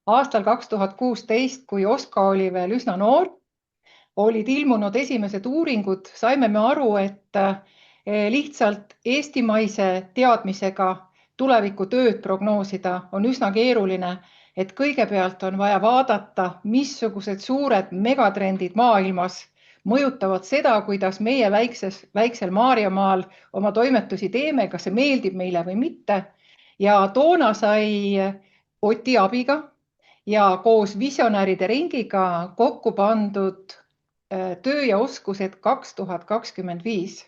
aastal 2016, kui Oska oli veel üsna noor, olid ilmunud esimesed uuringud, saime me aru, et lihtsalt eestimaise teadmisega tulevikutööd prognoosida on üsna keeruline, et kõigepealt on vaja vaadata, missugused suured megatrendid maailmas mõjutavad seda, kuidas meie väiksel Maarjamaal oma toimetusi teeme, kas see meeldib meile või mitte. Ja toona sai Oti abiga ja koos visionääride ringiga kokku pandud töö ja oskused 2025.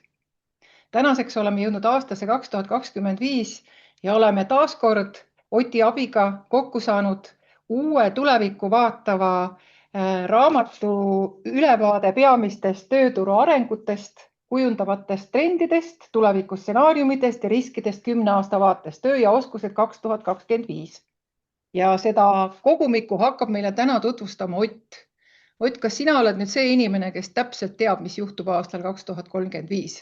Tänaseks oleme jõudnud aastasse 2025 ja oleme taaskord Oti abiga kokku saanud uue tulevikku vaatava raamatu ülevaade peamistest tööturu arengutest, kujundavatest trendidest, tulevikustsenaariumidest ja riskidest 10 aasta vaates, töö ja oskused 2025. Ja seda kogumikku hakkab meile täna tutvustama Ott. Ott, kas sina oled nüüd see inimene, kes täpselt teab, mis juhtub aastal 2035?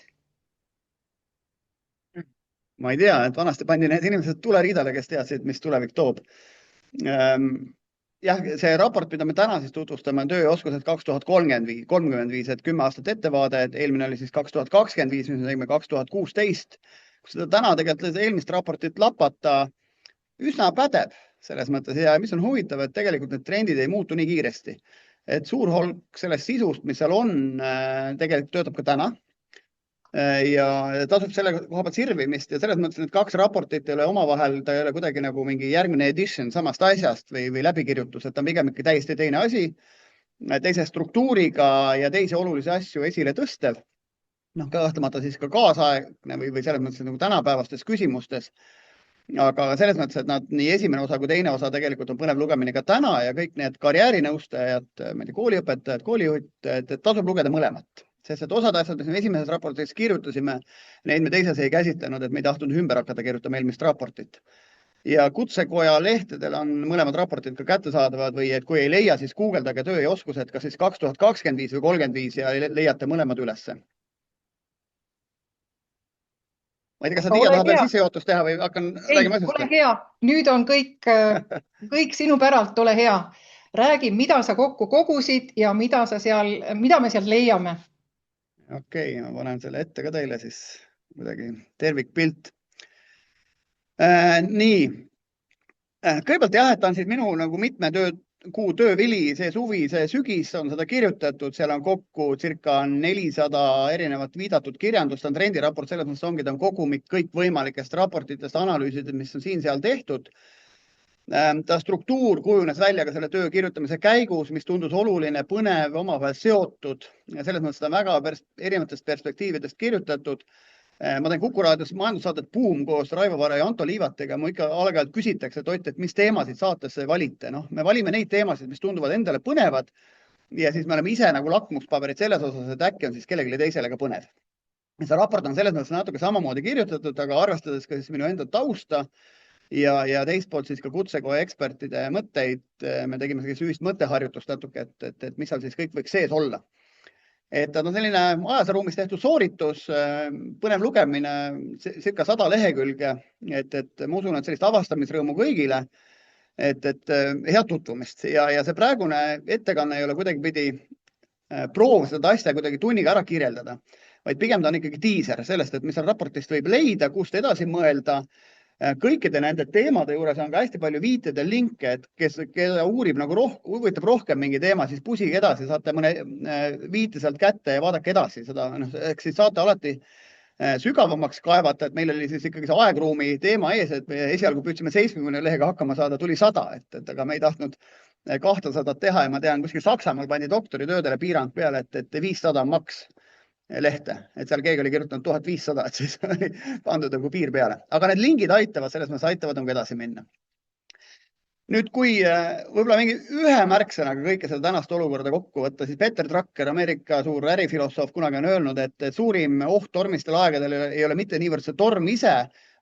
Ma ei tea, et vanasti pandi need inimesed tuleriidale, kes teadsid, mis tulevik toob. Jah, see raport, mida me täna siis tutvustame, on töö ja oskused 2035, et 10 aastat ettevaade, et eelmine oli siis 2025, mis me tegime 2016. Kui seda täna tegelikult eelmist raportit lapata, üsna pädeb selles mõttes ja mis on huvitav, et tegelikult need trendid ei muutu nii kiiresti. Et suur hulk sellest sisust, mis seal on, tegelikult töötab ka täna. Ja tasub selle koha pealt sirvimist ja selles mõttes need kaks raportit ei ole omavahel, ta ei ole kuidagi nagu mingi järgmine edition samast asjast või läbikirjutus, et ta on pigem ikka täiesti teine asi, teise struktuuriga ja teisi olulisi asju esile tõstev. Noh, kahtlemata siis ka kaasaegne või selles mõttes nagu tänapäevastes küsimustes. Aga selles mõttes, et nad nii esimene osa kui teine osa tegelikult on põnev lugemine ka täna ja kõik need karjäärinõustajad, kooliõpetajad, koolijuhid, et tasub lugeda mõlemat. Sest et osad asjad, mis me esimeses raportis kirjutasime, neid me teises ei käsitlenud, et me ei tahtnud ümber hakata kirjutama eelmist raportit. Ja Kutsekoja lehtedel on mõlemad raportid ka kättesaadavad või et kui ei leia, siis guugeldage töö ja oskused, kas siis 2025 või 35 ja leiate mõlemad ülesse. Ma ei tea, kas sa Tiia tahad veel sissejuhatust teha või hakkan räägima asjast? Ole hea, nüüd on kõik sinu päralt, ole hea. Räägi, mida sa kokku kogusid ja mida me sealt leiame. Okei, ma panen selle ette ka teile siis kuidagi tervikpilt. Nii, kõigepealt jah, et on siis minu nagu mitme kuu töövili, see suvi, see sügis on seda kirjutatud, seal on kokku circa 400 erinevat viidatud kirjandust, on trendiraport, selles mõttes ongi, ta on kogumik kõikvõimalikest raportitest, analüüsidest, mis on siin-seal tehtud. Ta struktuur kujunes välja ka selle töö kirjutamise käigus, mis tundus oluline, põnev, omavahel seotud ja selles mõttes ta on väga erinevatest perspektiividest kirjutatud. Ma teen Kuku raadios majandussaadet Boom koos Raivo Vare ja Anto Liivatega. Ma ikka aeg-ajalt küsitakse, et Ott, et mis teemasid saatesse valite. No, me valime neid teemasid, mis tunduvad endale põnevad ja siis me oleme ise nagu lakmuspaberid selles osas, et äkki on siis kellelegi teisele ka põnev. See raport on selles mõttes natuke samamoodi kirjutatud, aga arvestades ka siis minu enda tausta ja teist poolt siis ka Kutsekoja ekspertide mõtteid, me tegime ühist mõtteharjutust natuke, et mis seal siis kõik võiks sees olla. Et on selline ajasaruumis tehtud sooritus, põnev lugemine, circa 100 lehekülge, et ma usun, et sellist avastamisrõõmu kõigile, et head tutvumist ja see praegune ettekanne ei ole kuidagi pidi proov seda asja kuidagi tunniga ära kirjeldada, vaid pigem ta on ikkagi diiser sellest, et mis seal raportist võib leida, kust edasi mõelda. Kõikide nende teemade juures on ka hästi palju viiteid ja linke, et keda uurib nagu huvitab rohkem mingi teema, siis pusige edasi, saate mõne viite sealt kätte ja vaadake edasi seda. Ehk siis saate alati sügavamaks kaevata, et meil oli siis ikkagi see aegruumi teema ees, et me esialgu püüdsime 70 lehega hakkama saada, tuli 100, aga me ei tahtnud 200 teha ja ma tean, kuskil Saksamaal pandi doktoritöödele piirang peale, et 500 on maks lehte, et seal keegi oli kirjutanud 1500, et siis oli pandud nagu piir peale. Aga need lingid aitavad, selles mõttes aitavad nagu edasi minna. Nüüd, kui võib-olla mingi ühe märksõnaga kõike seda tänast olukorda kokku võtta, siis Peter Drucker, Ameerika suur ärifilosoof, kunagi on öelnud, et suurim oht tormistel aegadel ei ole mitte niivõrd see torm ise,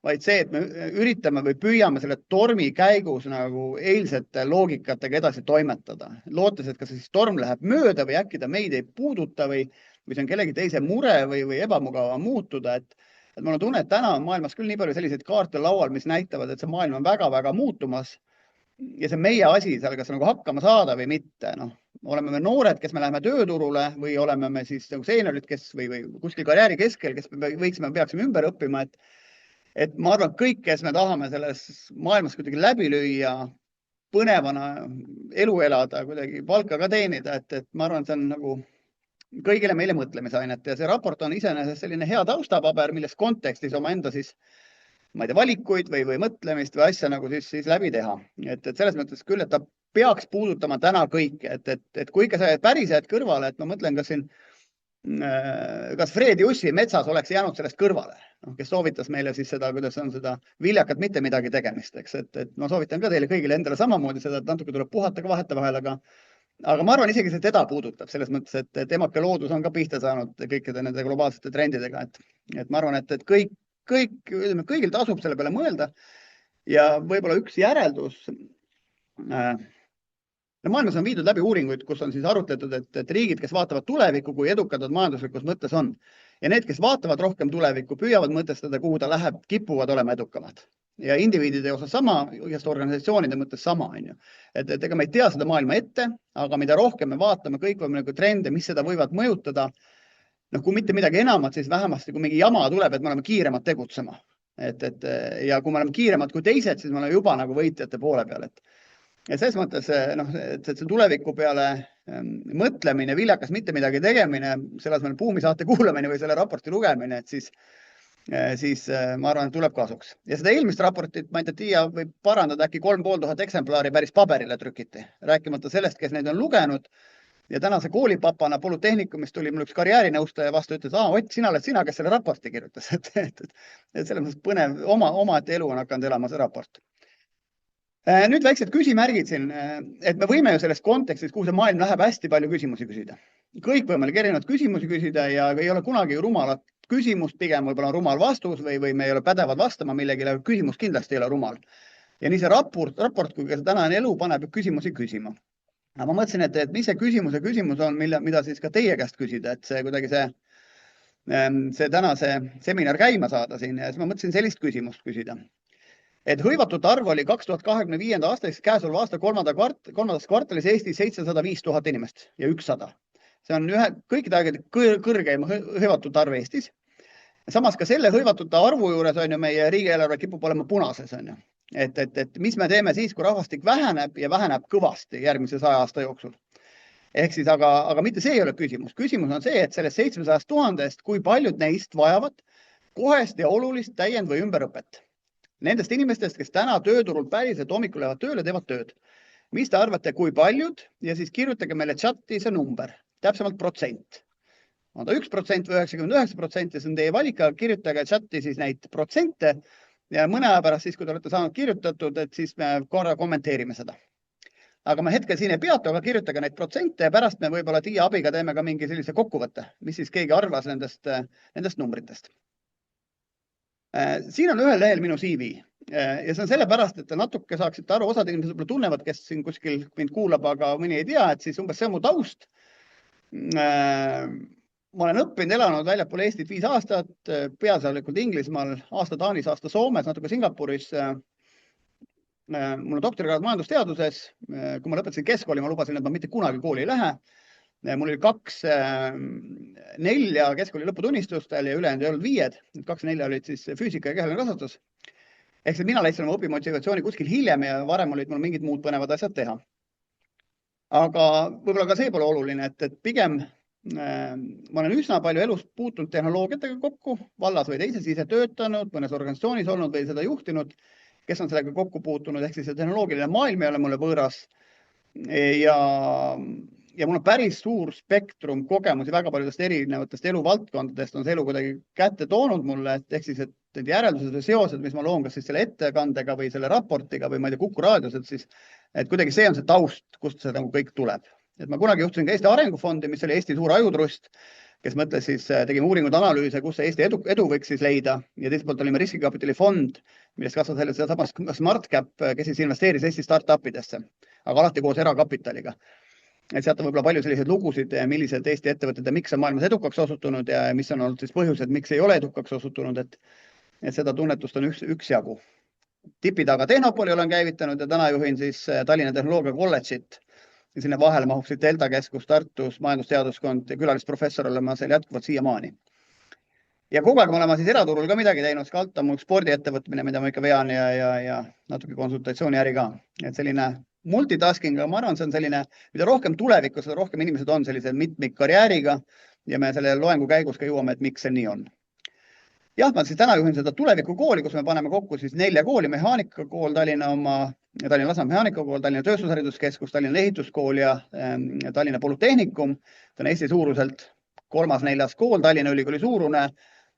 vaid see, et me üritame või püüame selle tormi käigus nagu eilsete loogikatega edasi toimetada. Lootes, et kas siis torm läheb mööda või äkki ta meid ei puuduta või see on kellegi teise mure või ebamugava muutuda. Et mul on tunne, et täna on maailmas küll nii palju selliseid kaarte laual, mis näitavad, et see maailm on väga-väga muutumas. ja see on meie asi seal, kas nagu hakkama saada või mitte. Noh, oleme me noored, kes me läheme tööturule või oleme me siis nagu seeniorid, kes või kuskil karjääri keskel, kes peaksime ümber õppima, et ma arvan, kõik, kes me tahame selles maailmas kuidagi läbi lüüa, põnevana elu elada, kuidagi palka ka teenida, et ma arvan, see on nagu kõigile meile mõtlemisainet ja see raport on iseenesest selline hea taustapaber, milles kontekstis omaenda siis ma ei tea, valikuid või mõtlemist või asja nagu siis läbi teha. Et selles mõttes küll, et ta peaks puudutama täna kõike, et kui ikka sa päris jääd kõrvale, et ma mõtlen, kas Fred Jussi Metsas oleks jäänud sellest kõrvale, kes soovitas meile siis seda, kuidas on seda viljakat mitte midagi tegemist, eks, et ma soovitan ka teile kõigile endale samamoodi seda, et natuke tuleb puhata ka vahetevahel, aga ma arvan isegi see teda puudutab selles mõttes, et emake loodus on ka pihta saanud kõikide nende globaalsete trendidega, et ma arvan, et kõigil tasub selle peale mõelda ja võib-olla üks järeldus. Maailmas on viidud läbi uuringuid, kus on siis arutletud, et riigid, kes vaatavad tulevikku, kui edukad nad majanduslikus mõttes on ja need, kes vaatavad rohkem tulevikku, püüavad mõtestada, kuhu ta läheb, kipuvad olema edukamad ja indiviidide osas sama, igast organisatsioonide mõttes sama. Et ega me ei tea seda maailma ette, aga mida rohkem me vaatame kõikvõimalikke trende, mis seda võivad mõjutada, kui mitte midagi enamat, siis vähemasti, kui mingi jama tuleb, et me oleme kiiremad tegutsema. Ja kui me oleme kiiremad kui teised, siis me oleme juba nagu võitjate poole peal. Ja selles mõttes, et see tuleviku peale mõtlemine, viljakas mitte midagi tegemine, selle asemel Buumi saate kuulamine või selle raporti lugemine, et siis ma arvan, et tuleb kasuks. Ja seda eelmist raportit, ma ei tea, Tiia võib parandada, äkki 3500 eksemplari päris paberile trükiti, rääkimata sellest, kes neid on lugenud. Ja tänase koolipapana Polütehnikumist tuli mul üks karjäärinõustaja vastu, ütles, Ott, sina oled sina, kes selle raporti kirjutas. Et selles mõttes põnev, omaette elu on hakanud elama see raport. Nüüd väiksed küsimärgid siin, et me võime ju selles kontekstis, kuhu see maailm läheb, hästi palju küsimusi küsida. Kõikvõimalik erinevad küsimusi küsida ja ei ole kunagi rumalat küsimust, pigem võib-olla on rumal vastus või me ei ole pädevad vastama millegile, aga küsimus kindlasti ei ole rumal. Ja nii see raport kui ka see tänane elu paneb küsimusi küsima. Aga ma mõtlesin, et mis see küsimus on, mida siis ka teie käest küsida, et see kuidagi see tänase seminar käima saada siin ja siis ma mõtlesin sellist küsimust küsida. Et hõivatute arv oli 2025. aastaks käesoleva aasta kolmandas kvartalis Eestis 705 000 inimest ja 100. See on kõikide aegade kõrgeim hõivatute arv Eestis. Samas ka selle hõivatute arvu juures on ju meie riigieelarve kipub olema punases, on ju. Et mis me teeme siis, kui rahvastik väheneb ja väheneb kõvasti järgmise 100 aasta jooksul. Ehk siis, aga mitte see ei ole küsimus. Küsimus on see, et sellest 700 000, kui paljud neist vajavad kohest ja olulist täiend- või ümberõpet. Nendest inimestest, kes täna tööturul päriselt hommikul lähevad tööle, teevad tööd. Mis te arvate, kui paljud? Ja siis kirjutage meile chati see number, täpsemalt protsent. On ta 1% või 99%, see on teie valik, aga kirjutage chati siis neid protsente. Ja mõne aja pärast siis, kui te olete saanud kirjutatud, et siis me korra kommenteerime seda. Aga me hetkel siin ei peatu, aga kirjutage neid protsente ja pärast me võib-olla Tiia abiga teeme ka mingi sellise kokkuvõtte, mis siis keegi arvas nendest numbritest. Siin on ühel lehel minu CV ja see on sellepärast, et te natuke saaksite aru, osad inimesed võib-olla tunnevad, kes siin kuskil mind kuulab, aga mõni ei tea, et siis umbes see on mu taust. Ma olen õppinud, elanud väljapool Eestit 5 aastat, peaasjalikult Inglismaal, aasta Taanis, aasta Soomes, natuke Singapuris. Mul on doktorikraad majandusteaduses. Kui ma lõpetasin keskkooli, ma lubasin, et ma mitte kunagi kooli ei lähe. Mul oli 4 keskkooli lõputunnistustel ja ülejäänud ei olnud 5. 2 olid siis füüsika ja kehaline kasvatus. Ehk mina leidsin oma õpimotivatsiooni kuskil hiljem ja varem olid mul mingid muud põnevad asjad teha. Aga võib-olla ka see pole oluline, et pigem ma olen üsna palju elus puutunud tehnoloogiatega kokku, vallas või teises ise töötanud, mõnes organisatsioonis olnud või seda juhtinud, kes on sellega kokku puutunud, ehk siis see tehnoloogiline maailm ei ole mulle võõras. Ja mul on päris suur spektrum kogemusi väga paljudest erinevatest eluvaldkondadest on see elu kuidagi kätte toonud mulle, ehk siis, et need järeldused või seosed, mis ma loon kas siis selle ettekandega või selle raportiga või ma ei tea, Kuku raadios, et kuidagi see on see taust, kust see nagu kõik tuleb. Et ma kunagi juhtusin ka Eesti Arengufondi, mis oli Eesti suur ajutrust, kes mõtles siis, tegime uuringud analüüse, kus see Eesti edu võiks siis leida ja teiselt poolt olime riskikapitali fond, millest kasvas seda samast SmartCap, kes siis investeeris Eesti startupidesse, aga alati koos erakapitaliga. Et sealt on võib-olla palju selliseid lugusid, millised Eesti ettevõtted ja miks on maailmas edukaks osutunud ja mis on olnud siis põhjused, miks ei ole edukaks osutunud, et seda tunnetust on üks jagu. Tipitaga Tehnopoli olen käivitanud ja täna juhin siis Tallinna Tehnoloogia Kolledžit. Sinne vahele mahub siit Delta Keskus Tartus, majandusteaduskond ja külalisprofessor olen ma seal jätkuvalt siiamaani. Ja kogu aeg olema siis eraturul ka midagi teinud, Skalta on mul spordiettevõtmine, mida ma ikka vean ja natuke konsultatsiooniäri ka. Et selline multitasking, ma arvan, see on selline, mida rohkem tulevikus, seda rohkem inimesed on sellise mitmikkarjääriga ja me selle loengu käigus ka jõuame, et miks see nii on. Jah, ma siis täna juhin seda tulevikukooli, kus me paneme kokku siis 4 kooli, Mehaanikakool, Tallinna Lasnamäe Mehaanikakool, Tallinna Tööstushariduskeskus, Tallinna Ehituskool ja Tallinna Polütehnikum. See on Eesti suuruselt 3.-4. kool, Tallinna Ülikooli suurune,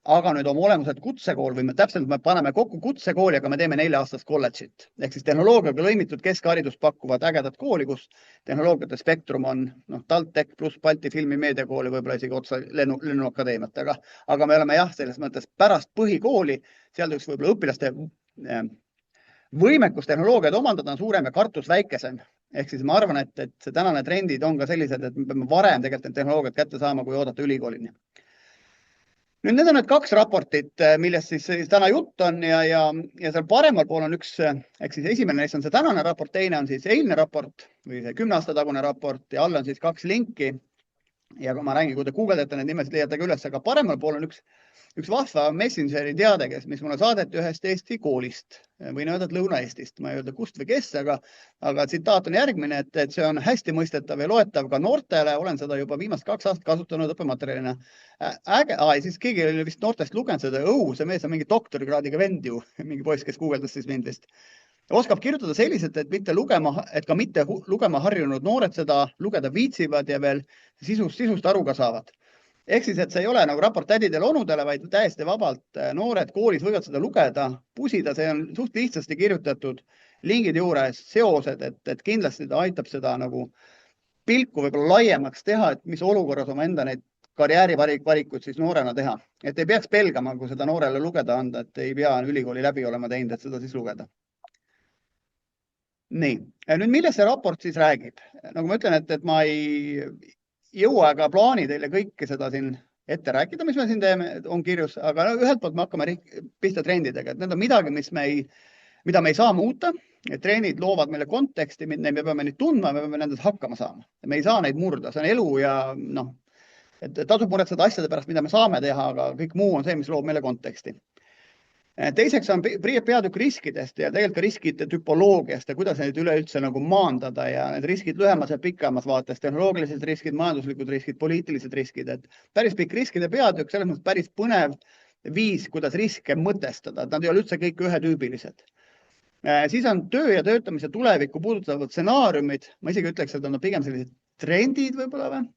aga nüüd oma olemuselt kutsekool või täpselt me paneme kokku kutsekooli, aga me teeme 4-aastast kolledžit. Ehk siis tehnoloogiaga lõimitud keskharidust pakkuvad ägedat kooli, kus tehnoloogiate spektrum on TalTech pluss Balti Filmi Meediakooli, võib-olla isegi otsa Lennuakadeemiat. Aga me oleme jah, selles mõttes pärast põhikooli, seal üks võib-olla õpilaste võimekus tehnoloogiaid omandada on suurem ja kartus väikesem. Ehk siis ma arvan, et see tänane trendid on ka sellised, et me peame varem tegelikult tehnoloogiat kätte saama, kui oodata ülikoolini. Nüüd need on need 2 raportit, millest siis täna jutt on ja seal paremal pool on üks, ehk siis esimene neist on see tänane raport, teine on siis eilne raport või see 10 aasta tagune raport ja all on siis 2 linki. Ja kui ma räägin, kui te guugeldate need nimesid, leiate üles, aga paremal pool on üks vahva Messengeri teade, mis mulle saadeti ühest Eesti koolist või öelda, et Lõuna-Eestist, ma ei öelda kust või kes, aga tsitaat on järgmine, et see on hästi mõistetav ja loetav ka noortele. Olen seda juba viimast 2 aastat kasutanud õppematerjalina. Äge, siis keegi oli vist noortest lugenud seda, see mees on mingi doktorikraadiga vend ju, mingi poiss, kes guugeldas siis mind vist. Oskab kirjutada selliselt, et ka mitte lugema harjunud noored seda lugeda viitsivad ja veel sisust aru ka saavad. Ehk siis, et see ei ole nagu raport tädidele onudele, vaid täiesti vabalt noored koolis võivad seda lugeda, pusida, see on suht lihtsasti kirjutatud lingid juures, seosed, et kindlasti ta aitab seda nagu pilku võib-olla laiemaks teha, et mis olukorras oma enda neid karjäärivalikuid siis noorena teha. Et ei peaks pelgama, kui seda noorele lugeda anda, et ei pea ülikooli läbi olema teinud, et seda siis lugeda. Nii, nüüd millest see raport siis räägib? Nagu ma ütlen, et ma ei jõua ega plaani teile kõike seda siin ette rääkida, mis me siin teeme, on kirjus, aga ühelt poolt me hakkame pihta trendidega, et need on midagi, mida me ei saa muuta. Trendid loovad meile konteksti, me peame neid tundma, me peame nendest hakkama saama. Me ei saa neid murda, see on elu ja et tasub muretseda asjade pärast, mida me saame teha, aga kõik muu on see, mis loob meile konteksti. Teiseks on peatükk riskidest ja tegelikult ka riskide tüpoloogiast ja kuidas neid üleüldse nagu maandada ja need riskid lühemas ja pikemas vaates, tehnoloogilised riskid, majanduslikud riskid, poliitilised riskid, et päris pikk riskide peatükk, selles mõttes päris põnev viis, kuidas riske mõtestada, et nad ei ole üldse kõik ühetüübilised. Siis on töö ja töötamise tulevikku puudutavad stsenaariumid, ma isegi ütleks, et on pigem sellised trendid võib-olla või?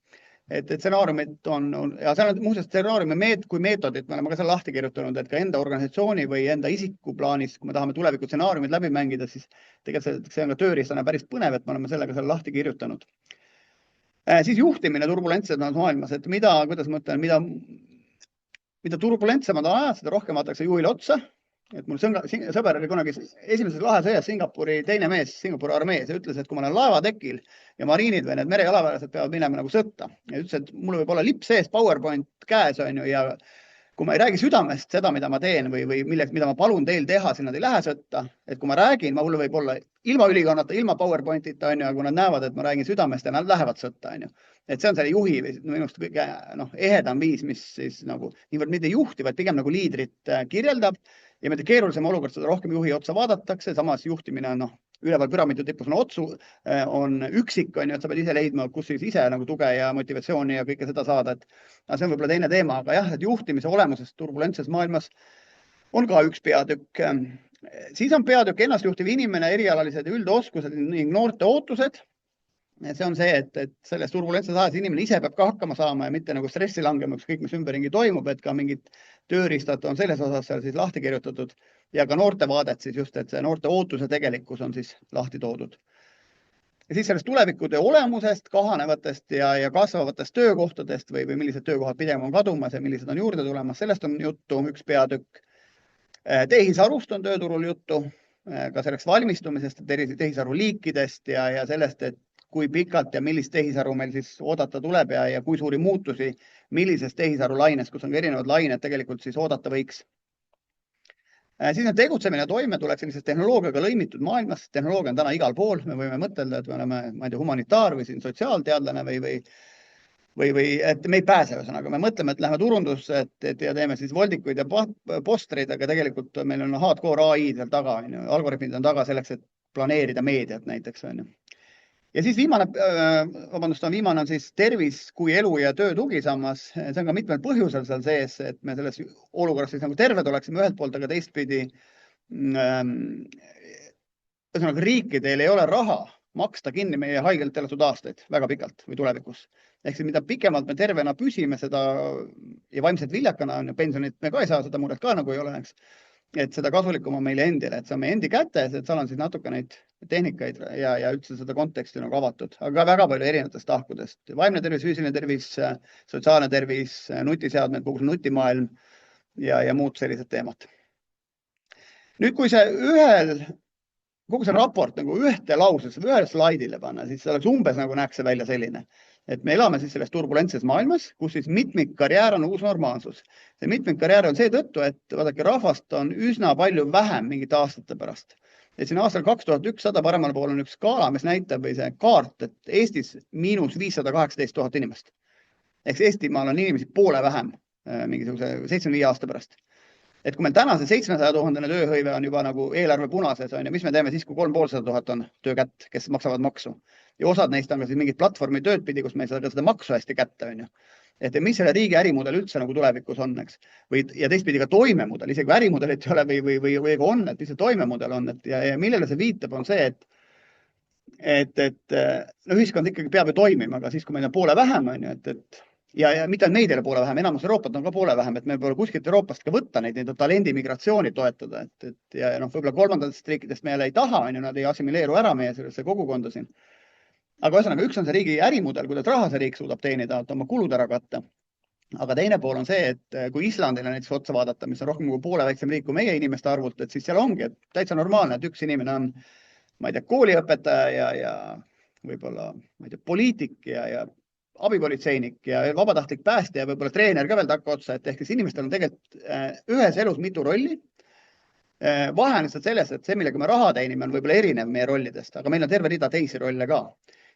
Et stsenaariumid on ja seal on muuseas stsenaariumi kui meetodit, me oleme ka seal lahti kirjutanud, et ka enda organisatsiooni või enda isiku plaanis, kui me tahame tuleviku stsenaariumid läbi mängida, siis tegelikult see on ka tööriistana päris põnev, et me oleme sellega seal lahti kirjutanud. Siis juhtimine turbulentses maailmas, et kuidas ma ütlen, mida turbulentsemad on ajad, seda rohkem vaadatakse juhile otsa. Et mul sõber oli kunagi esimeses lahesõjas Singapuri teine mees Singapuri armees ja ütles, et kui ma olen laevatekil ja mariinid või need merejalaväelased peavad minema nagu sõtta. Ja ütles, et mul võib olla lipp sees, PowerPoint käes on ju ja kui ma ei räägi südamest seda, mida ma teen või mida ma palun teil teha, siis nad ei lähe sõtta. Et kui ma räägin, mul võib olla ilma ülikonnata, ilma PowerPointita, on ju, kui nad näevad, et ma räägin südamest ja nad lähevad sõtta, on ju. Et see on selle juhi või minust kõige ehedam viis, mis siis nagu niivõrd mitte juhti, vaid pigem nagu liidrit kirjeldab. Ja mida keerulisem olukord, seda rohkem juhi otsa vaadatakse, samas juhtimine on üleval püramiidi tipus on üksik, on ju, et sa pead ise leidma, kus siis ise nagu tuge ja motivatsiooni ja kõike seda saada. See on võib-olla teine teema, aga jah, et juhtimise olemusest turbulentses maailmas on ka üks peatükk. Siis on peatükk ennastjuhtiv inimene, erialalised ja üldoskused ning noorte ootused. See on see, et selles turbulentses ajas inimene ise peab ka hakkama saama ja mitte nagu stressi langema, kõik mis ümberringi toimub, et ka mingid tööriistad on selles osas seal siis lahti kirjutatud ja ka noorte vaadet siis just, et see noorte ootuse tegelikkus on siis lahti toodud. Ja siis sellest tulevikude olemusest, kahanevatest ja kasvavatest töökohtadest või millised töökohad pigem on kadumas ja millised on juurde tulemas, sellest on juttu üks peatükk. Tehisarust on tööturul juttu, ka selleks valmistumisest, tehisaru liikidest ja sellest, et kui pikalt ja millist tehisaru meil siis oodata tuleb ja kui suuri muutusi, millises tehisaru laines, kus on ka erinevad lained tegelikult siis oodata võiks. Siis on tegutsemine ja toimetulek sellises tehnoloogiaga lõimitud maailmas. Tehnoloogia on täna igal pool. Me võime mõtelda, et me oleme, ma ei tea, humanitaar või siin sotsiaalteadlane või et me ei pääse. Ühesõnaga, me mõtleme, et lähme turundusse ja teeme siis voldikuid ja postreid, aga tegelikult meil on hardcore AI seal taga, algoritmid on taga selleks, et planeerida meediat näiteks. Ja siis viimane on siis tervis kui elu ja töö tugisammas. See on ka mitmel põhjusel seal sees, et me selles olukorras siis nagu terved oleksime ühelt poolt, aga teistpidi ühesõnaga riikidel ei ole raha maksta kinni meie haigelt elatud aastaid väga pikalt või tulevikus. Ehk siis mida pikemalt me tervena püsime seda ja vaimselt viljakana on ja pensionit me ka ei saa, seda muret ka nagu ei ole, eks. Et seda kasulikum on meile endile, et see on meie endi kätes, et seal on siis natuke neid tehnikaid ja üldse seda konteksti nagu avatud, aga väga palju erinevatest tahkudest. Vaimne tervis, füüsiline tervis, sotsiaalne tervis, nutiseadmed, kogu see nutimaailm ja muud sellised teemad. Nüüd, kui kogu see raport nagu ühte lausesse või ühele slaidile panna, siis see oleks umbes nagu näeks see välja selline. Et me elame siis selles turbulentses maailmas, kus siis mitmikkarjäär on uus normaalsus. See mitmikkarjäär on seetõttu, et vaadake, rahvast on üsna palju vähem mingite aastate pärast. Et siin aastal 2100 paremal pool on üks skaala, mis näitab või see kaart, et Eestis miinus 518 000 inimest. Ehk Eestimaal on inimesi poole vähem mingisuguse 75 aasta pärast. Et kui meil täna see 700 000 tööhõive on juba nagu eelarve punases, on ja mis me teeme siis, kui 350 000 on töökätt, kes maksavad maksu. Ja osad neist on ka siis mingid platvormi tööd pidi, kus me ei saa seda maksu hästi kätte, on ju. Et mis selle riigi ärimudel üldse nagu tulevikus on, eks. Ja teistpidi ka toimemudel, isegi kui ärimudelit ei ole või on, et mis see toimemudel on. Ja millele see viitab, on see, et ühiskond ikkagi peab ju toimima, aga siis, kui meil on poole vähem, on ju, ja mitte on meid ei ole poole vähem, enamus Euroopat on ka poole vähem, et meil pole kuskilt Euroopast ka võtta neid talendimigratsiooni toetada. Ja võib-olla kolmandatest riikidest me jälle ei taha, on ju, nad ei assimileeru ära meie sellesse kogukonda siin. Aga ühesõnaga, üks on see riigi ärimudel, kuidas raha see riik suudab teenida, et oma kulud ära katta. Aga teine pool on see, et kui Islandile näiteks otsa vaadata, mis on rohkem kui poole väiksem riik kui meie inimeste arvult, et siis seal ongi et täitsa normaalne, et üks inimene on, ma ei tea, kooliõpetaja ja võib-olla, ma ei tea, poliitik ja abipolitseinik ja vabatahtlik päästja ja võib-olla treener ka veel takka otsa, et ehk siis inimestel on tegelikult ühes elus mitu rolli. Vahe on lihtsalt selles, et see, millega me raha teenime, on võib-olla erinev meie rollidest, aga meil on terve rida teisi rolle ka.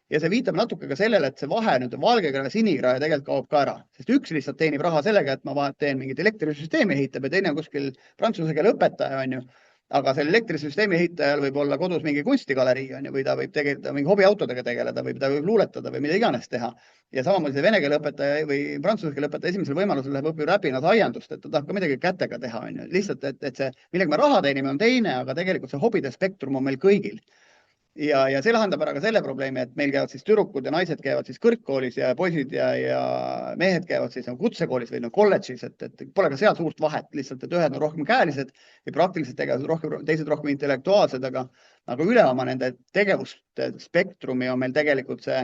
Ja see viitab natuke ka sellele, et see vahe nüüd valgekrae ja sinikrae tegelikult kaob ka ära, sest üks lihtsalt teenib raha sellega, et ma teen mingit elektrisüsteemi ehitab ja teine on kuskil prantsuse keele õpetaja, on ju. Aga selle elektrisüsteemi ehitajal võib olla kodus mingi kunstigalerii, on ju, või ta võib tegeleda mingi hobiautodega tegeleda või ta võib luuletada või mida iganes teha. Ja samamoodi see vene keele õpetaja või prantsuse keele õpetaja esimesel võimalusel läheb õpib räpinas aiandust, et ta tahab ka midagi kätega teha, on ju. Lihtsalt, et see, millega me raha teenime, on teine, aga tegelikult see hobide spektrum on meil kõigil. Ja see lahendab ära ka selle probleemi, et meil käivad siis tüdrukud ja naised käivad siis kõrgkoolis ja poisid ja mehed käivad siis kutsekoolis või kolledžis, et pole ka seal suurt vahet, lihtsalt, et ühed on rohkem käelised või praktiliselt tegevused, teised rohkem intellektuaalsed, aga üle oma nende tegevuste spektrumi on meil tegelikult see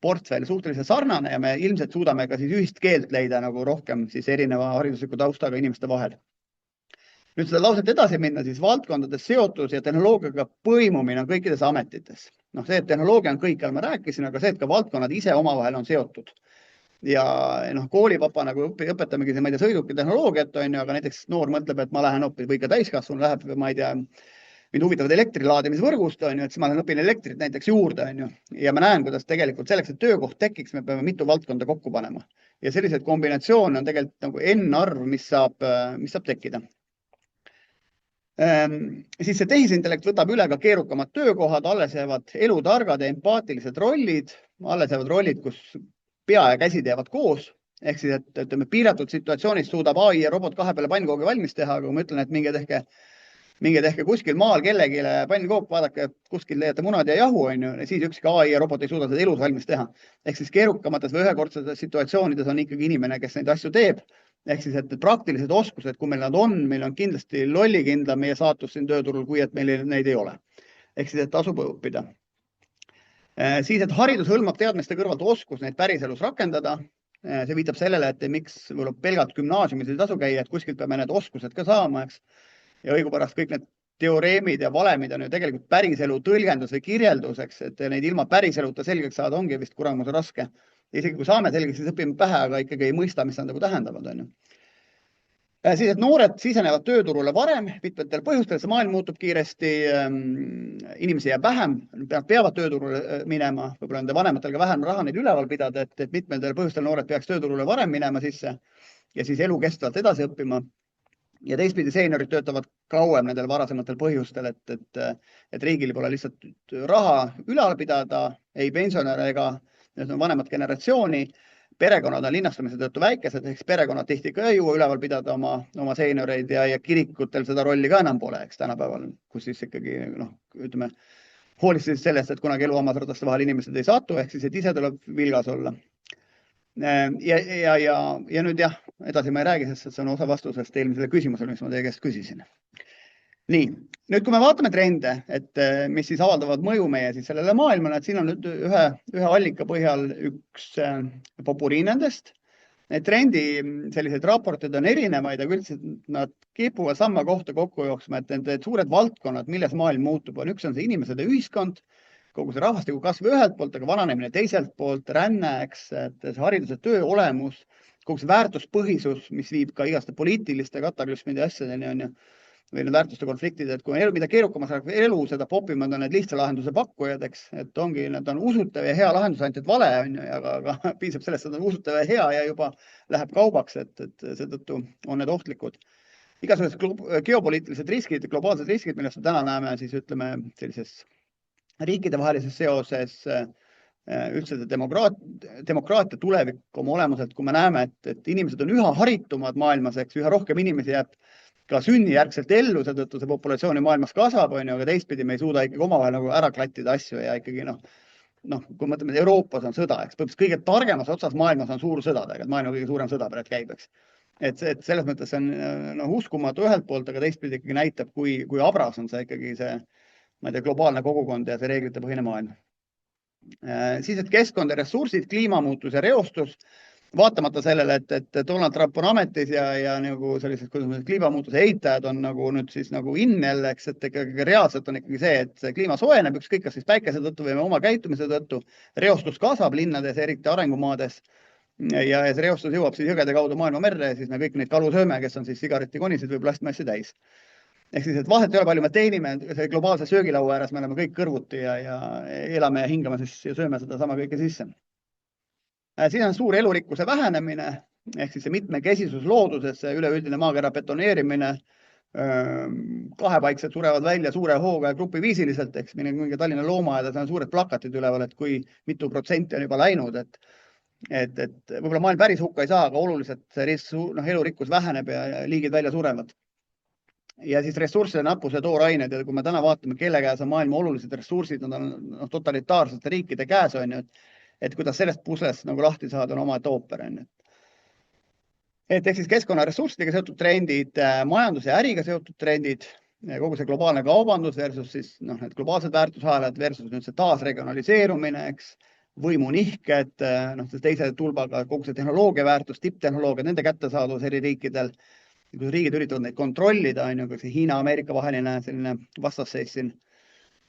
portfell suhteliselt sarnane ja me ilmselt suudame ka siis ühist keelt leida nagu rohkem siis erineva haridusliku taustaga inimeste vahel. Nüüd seda lauset edasi minna, siis valdkondades seotus ja tehnoloogiaga põimumine on kõikides ametites. See, et tehnoloogia on kõikjal, ma rääkisin, aga see, et ka valdkonnad ise omavahel on seotud. Ja koolipapa nagu õpetamegi, ma ei tea, sõiduki tehnoloogiat, on ju, aga näiteks noor mõtleb, et ma lähen õppida või ka täiskasvanu läheb, ma ei tea, mind huvitavad elektrilaadimisvõrgust, on ju, et siis ma lähen õpin elektrit näiteks juurde, on ju. Ja ma näen, kuidas tegelikult selleks, et töökoht tekiks, me peame mitu valdkonda kokku panema. Ja sellised kombinatsioon on tegelikult nagu N-arv, mis saab tekkida. Siis see tehisintellekt võtab üle ka keerukamad töökohad, alles jäävad elutargad ja empaatilised rollid, alles jäävad rollid, kus pea ja käsid jäävad koos, ehk siis, et ütleme, piiratud situatsioonis suudab AI ja robot kahe peale pannkoogi valmis teha, aga kui ma ütlen, et minge tehke kuskil maal kellegile pannkook, vaadake, kuskil leiate munad ja jahu, on ju, siis ükski AI ja robot ei suuda seda elus valmis teha. Ehk siis keerukamates või ühekordsetes situatsioonides on ikkagi inimene, kes neid asju teeb. Ehk siis, et praktilised oskused, kui meil nad on, meil on kindlasti lollikindla meie saatus siin tööturul, kui et meil neid ei ole. Ehk siis, et tasub õppida. Siis, et haridus hõlmab teadmiste kõrvalt oskus neid päriselus rakendada. See viitab sellele, et miks pelgalt gümnaasiumis ei tasu käia, et kuskilt peame need oskused ka saama, eks. Ja õigupärast kõik need teoreemid ja valemid on ju tegelikult päriselu tõlgendus või kirjelduseks, et neid ilma päriseluta selgeks saada ongi vist kuramuse raske. Isegi kui saame selgeks, siis õpime pähe, aga ikkagi ei mõista, mis nad nagu tähendavad. On ju. Siis, et noored sisenevad tööturule varem, mitmetel põhjustel, see maailm muutub kiiresti, inimesi jääb vähem, nad peavad tööturule minema, võib-olla nende vanematel ka vähem raha neid üleval pidada, et mitmetel põhjustel noored peaks tööturule varem minema sisse ja siis elukestvalt edasi õppima. Ja teistpidi seeniorid töötavad kauem nendel varasematel põhjustel, et riigil pole lihtsalt raha ülal pidada, ei pensionäre ega vanemat generatsiooni. Perekonnad on linnastumise tõttu väikesed, ehk perekonnad tihti ka ei jõua üleval pidada oma seenioreid ja kirikutel seda rolli ka enam pole, eks tänapäeval, kus siis ikkagi, ütleme, hoolitsedes sellest, et kunagi elu hammasrataste vahel inimesed ei satu, ehk siis, et ise tuleb vilgas olla. Ja nüüd jah, edasi ma ei räägi, sest see on osa vastusest eelmisele küsimusele, mis ma teie käest küsisin. Nii, nüüd kui me vaatame trende, et mis siis avaldavad mõju meie siis sellele maailmale, et siin on nüüd ühe allika põhjal üks popuri nendest. Need trendi sellised raportid on erinevaid, aga üldiselt nad kipuvad sama kohta kokku jooksma, et need suured valdkonnad, milles maailm muutub, on üks on see inimesed ja ühiskond, kogu see rahvastiku kasv ühelt poolt, aga vananemine teiselt poolt, ränne, eks, et see hariduse töö olemus, kogu see väärtuspõhisus, mis viib ka igaste poliitiliste kataklüsmide asjadeni on ju, või need väärtuste konfliktid, et kui mida keerukamas elu, seda popimad on need lihtsa lahenduse pakkujad, eks, et ongi, nad on usutav ja hea lahendus, ainult et vale on ju, aga piisab sellest, et on usutav ja hea ja juba läheb kaubaks, et seetõttu on need ohtlikud. Igasugused geopoliitilised riskid, globaalsed riskid, millest me täna näeme, siis ütleme sellises riikidevahelises seoses, üldse demokraatia tulevik oma olemuselt, kui me näeme, et inimesed on üha haritumad maailmas, eks, üha rohkem inimesi jääb ka sünnijärgselt ellu, seetõttu see populatsiooni maailmas kasvab, on ju, aga teistpidi me ei suuda ikkagi omavahel nagu ära klattida asju ja ikkagi kui mõtleme, et Euroopas on sõda, eks, põhimõtteliselt kõige targemas otsas maailmas on suur sõdadega, et maailma kõige suurem sõda praegu käib, eks. Et selles mõttes on uskumatu ühelt poolt, aga teistpidi ikkagi näitab, kui abras on see ikkagi see, ma ei tea, globaalne kogukond ja see reeglite põhine maailm. Siis, et keskkond ja ressursid, kliimamuutus ja reostus, vaatamata sellele, et Donald Trump on ametis ja nagu sellised, kuidas kliimamuutuse eitajad on nagu nüüd siis nagu jälle, eks, et ikkagi reaalselt on ikkagi see, et see kliima soojeneb, ükskõik kas siis päikese tõttu või oma käitumise tõttu, reostus kasvab linnades, eriti arengumaades ja see reostus jõuab siis jõgede kaudu maailma merre ja siis me kõik neid kalu sööme, kes on siis sigaretikonisid või plastmassi täis. Ehk siis, et vahet ei ole palju me teenime, see globaalse söögilaua ääres me oleme kõik kõrvuti ja elame ja hingame siis ja sööme seda sama kõike sisse. Siin on suur elurikkuse vähenemine, ehk siis see mitmekesisus looduses, see üleüldine maakera betoneerimine, kahepaiksed surevad välja suure hooga ja grupiviisiliselt, eks mingi Tallinna loomaaedas on suured plakatid üleval, et kui mitu protsenti on juba läinud, et võib-olla maailm päris hukka ei saa, aga oluliselt elurikkus väheneb ja liigid välja surevad. Ja siis ressursside nappuse toorained ja kui me täna vaatame, kelle käes on maailma olulised ressursid, nad on totalitaarsete riikide käes, on ju, et kuidas sellest puslest nagu lahti saada on oma ooper. Et ehk siis keskkonnaressurssidega seotud trendid, majanduse ja äriga seotud trendid, kogu see globaalne kaubandus versus siis need globaalsed väärtusahelad versus nüüd see taasregionaliseerumine, eks, võimunihked, teise tulbaga kogu see tehnoloogia väärtus, tipptehnoloogia, nende kättesaadavus eri riikidel, kui riigid üritavad neid kontrollida, on ju, see Hiina-Ameerika vaheline selline vastasseis siin.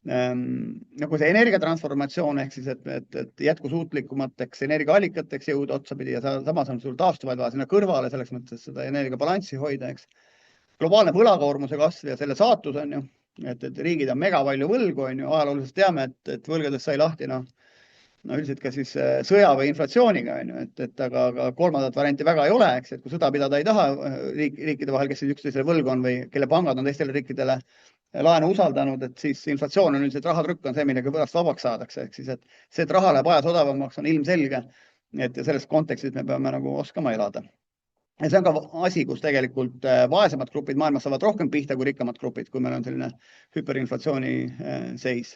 Nagu see energiatransformatsioon ehk siis, et jätkusuutlikumateks energiaallikateks jõuda otsapidi ja samas on sul taastuvaid vaja sinna kõrvale, selleks mõttes seda energiabalanssi hoida, eks. Globaalne võlakoormuse kasv ja selle saatus on ju, et riigid on mega palju võlgu, on ju, ajalooliselt teame, et võlgadest sai lahti, üldiselt ka siis sõja või inflatsiooniga, on ju, et aga kolmandat varianti väga ei ole, eks, et kui sõda pidada ei taha riikide vahel, kes siis üksteisele võlgu on või kelle pangad on teistele riikidele laenu usaldanud, et siis inflatsioon on üldiselt rahatrükk on see, millega võlast vabaks saadakse, ehk siis, et see, et raha läheb ajas odavamaks, on ilmselge, et selles kontekstis me peame nagu oskama elada. Ja see on ka asi, kus tegelikult vaesemad grupid maailmas saavad rohkem pihta kui rikkamad grupid, kui meil on selline hüperinflatsiooni seis.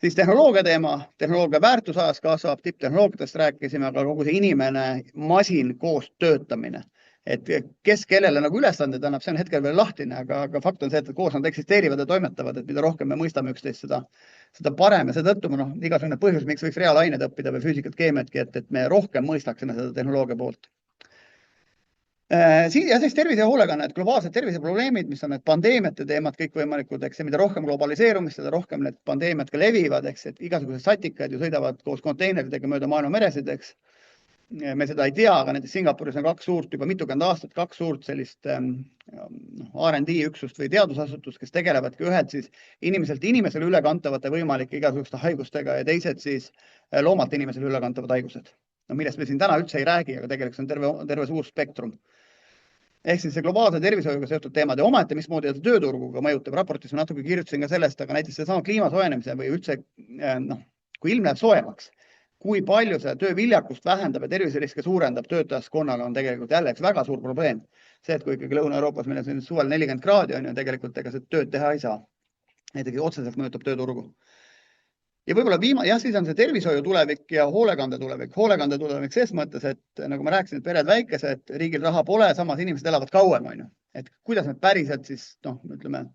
Siis tehnoloogia teema, tehnoloogia väärtusajas kasvab, tipptehnoloogiatest rääkisime, aga kogu see inimene, masin koos töötamine. Et kes kellele nagu ülesanded annab, see on hetkel veel lahtine, aga fakt on see, et koos nad eksisteerivad ja toimetavad, et mida rohkem me mõistame üksteist, seda parem ja seetõttu igasugune põhjus, miks võiks reaalained õppida või füüsikat, keemiatki, et me rohkem mõistaksime seda tehnoloogia poolt. Ja siis tervise ja hoolekanne, et globaalsed terviseprobleemid, mis on need pandeemiate teemad kõikvõimalikud, eks, mida rohkem globaliseerumist, seda rohkem need pandeemiad ka levivad, eks, et igasugused satikad ju sõidavad koos konteineritega mööda maailma meresid, eks. me seda ei tea, aga näiteks Singapuris on kaks suurt, juba mitukümmend aastat, kaks suurt sellist R&D üksust või teadusasutust, kes tegelevadki ühed siis inimeselt inimesele ülekantavate võimalike igasuguste haigustega ja teised siis loomalt inimesele ülekantavad haigused. No, millest me siin täna üldse ei räägi, aga tegelikult on terve suur spektrum. Ehk siis see globaalse tervishoiuga seotud teemad ja ometi, mismoodi ta tööturguga mõjutab. Raportis ma natuke kirjutasin ka sellest, aga näiteks see sama kliima soojenemise või üldse, kui ilm läheb soojemaks, kui palju see tööviljakust vähendab ja terviseriske suurendab töötajaskonnale on tegelikult jälle üks väga suur probleem. See, et kui ikkagi Lõuna-Euroopas meil on suvel 40 kraadi on ju tegelikult ega see tööd teha ei saa. Näiteks otseselt mõjutab tööturgu. Ja võib-olla siis on see tervishoiu tulevik ja hoolekande tulevik. Hoolekande tulevik ses mõttes, et nagu ma rääkisin, et pered väikesed, riigil raha pole, samas inimesed elavad kauem, on ju. Et kuidas me päriselt siis, ütleme,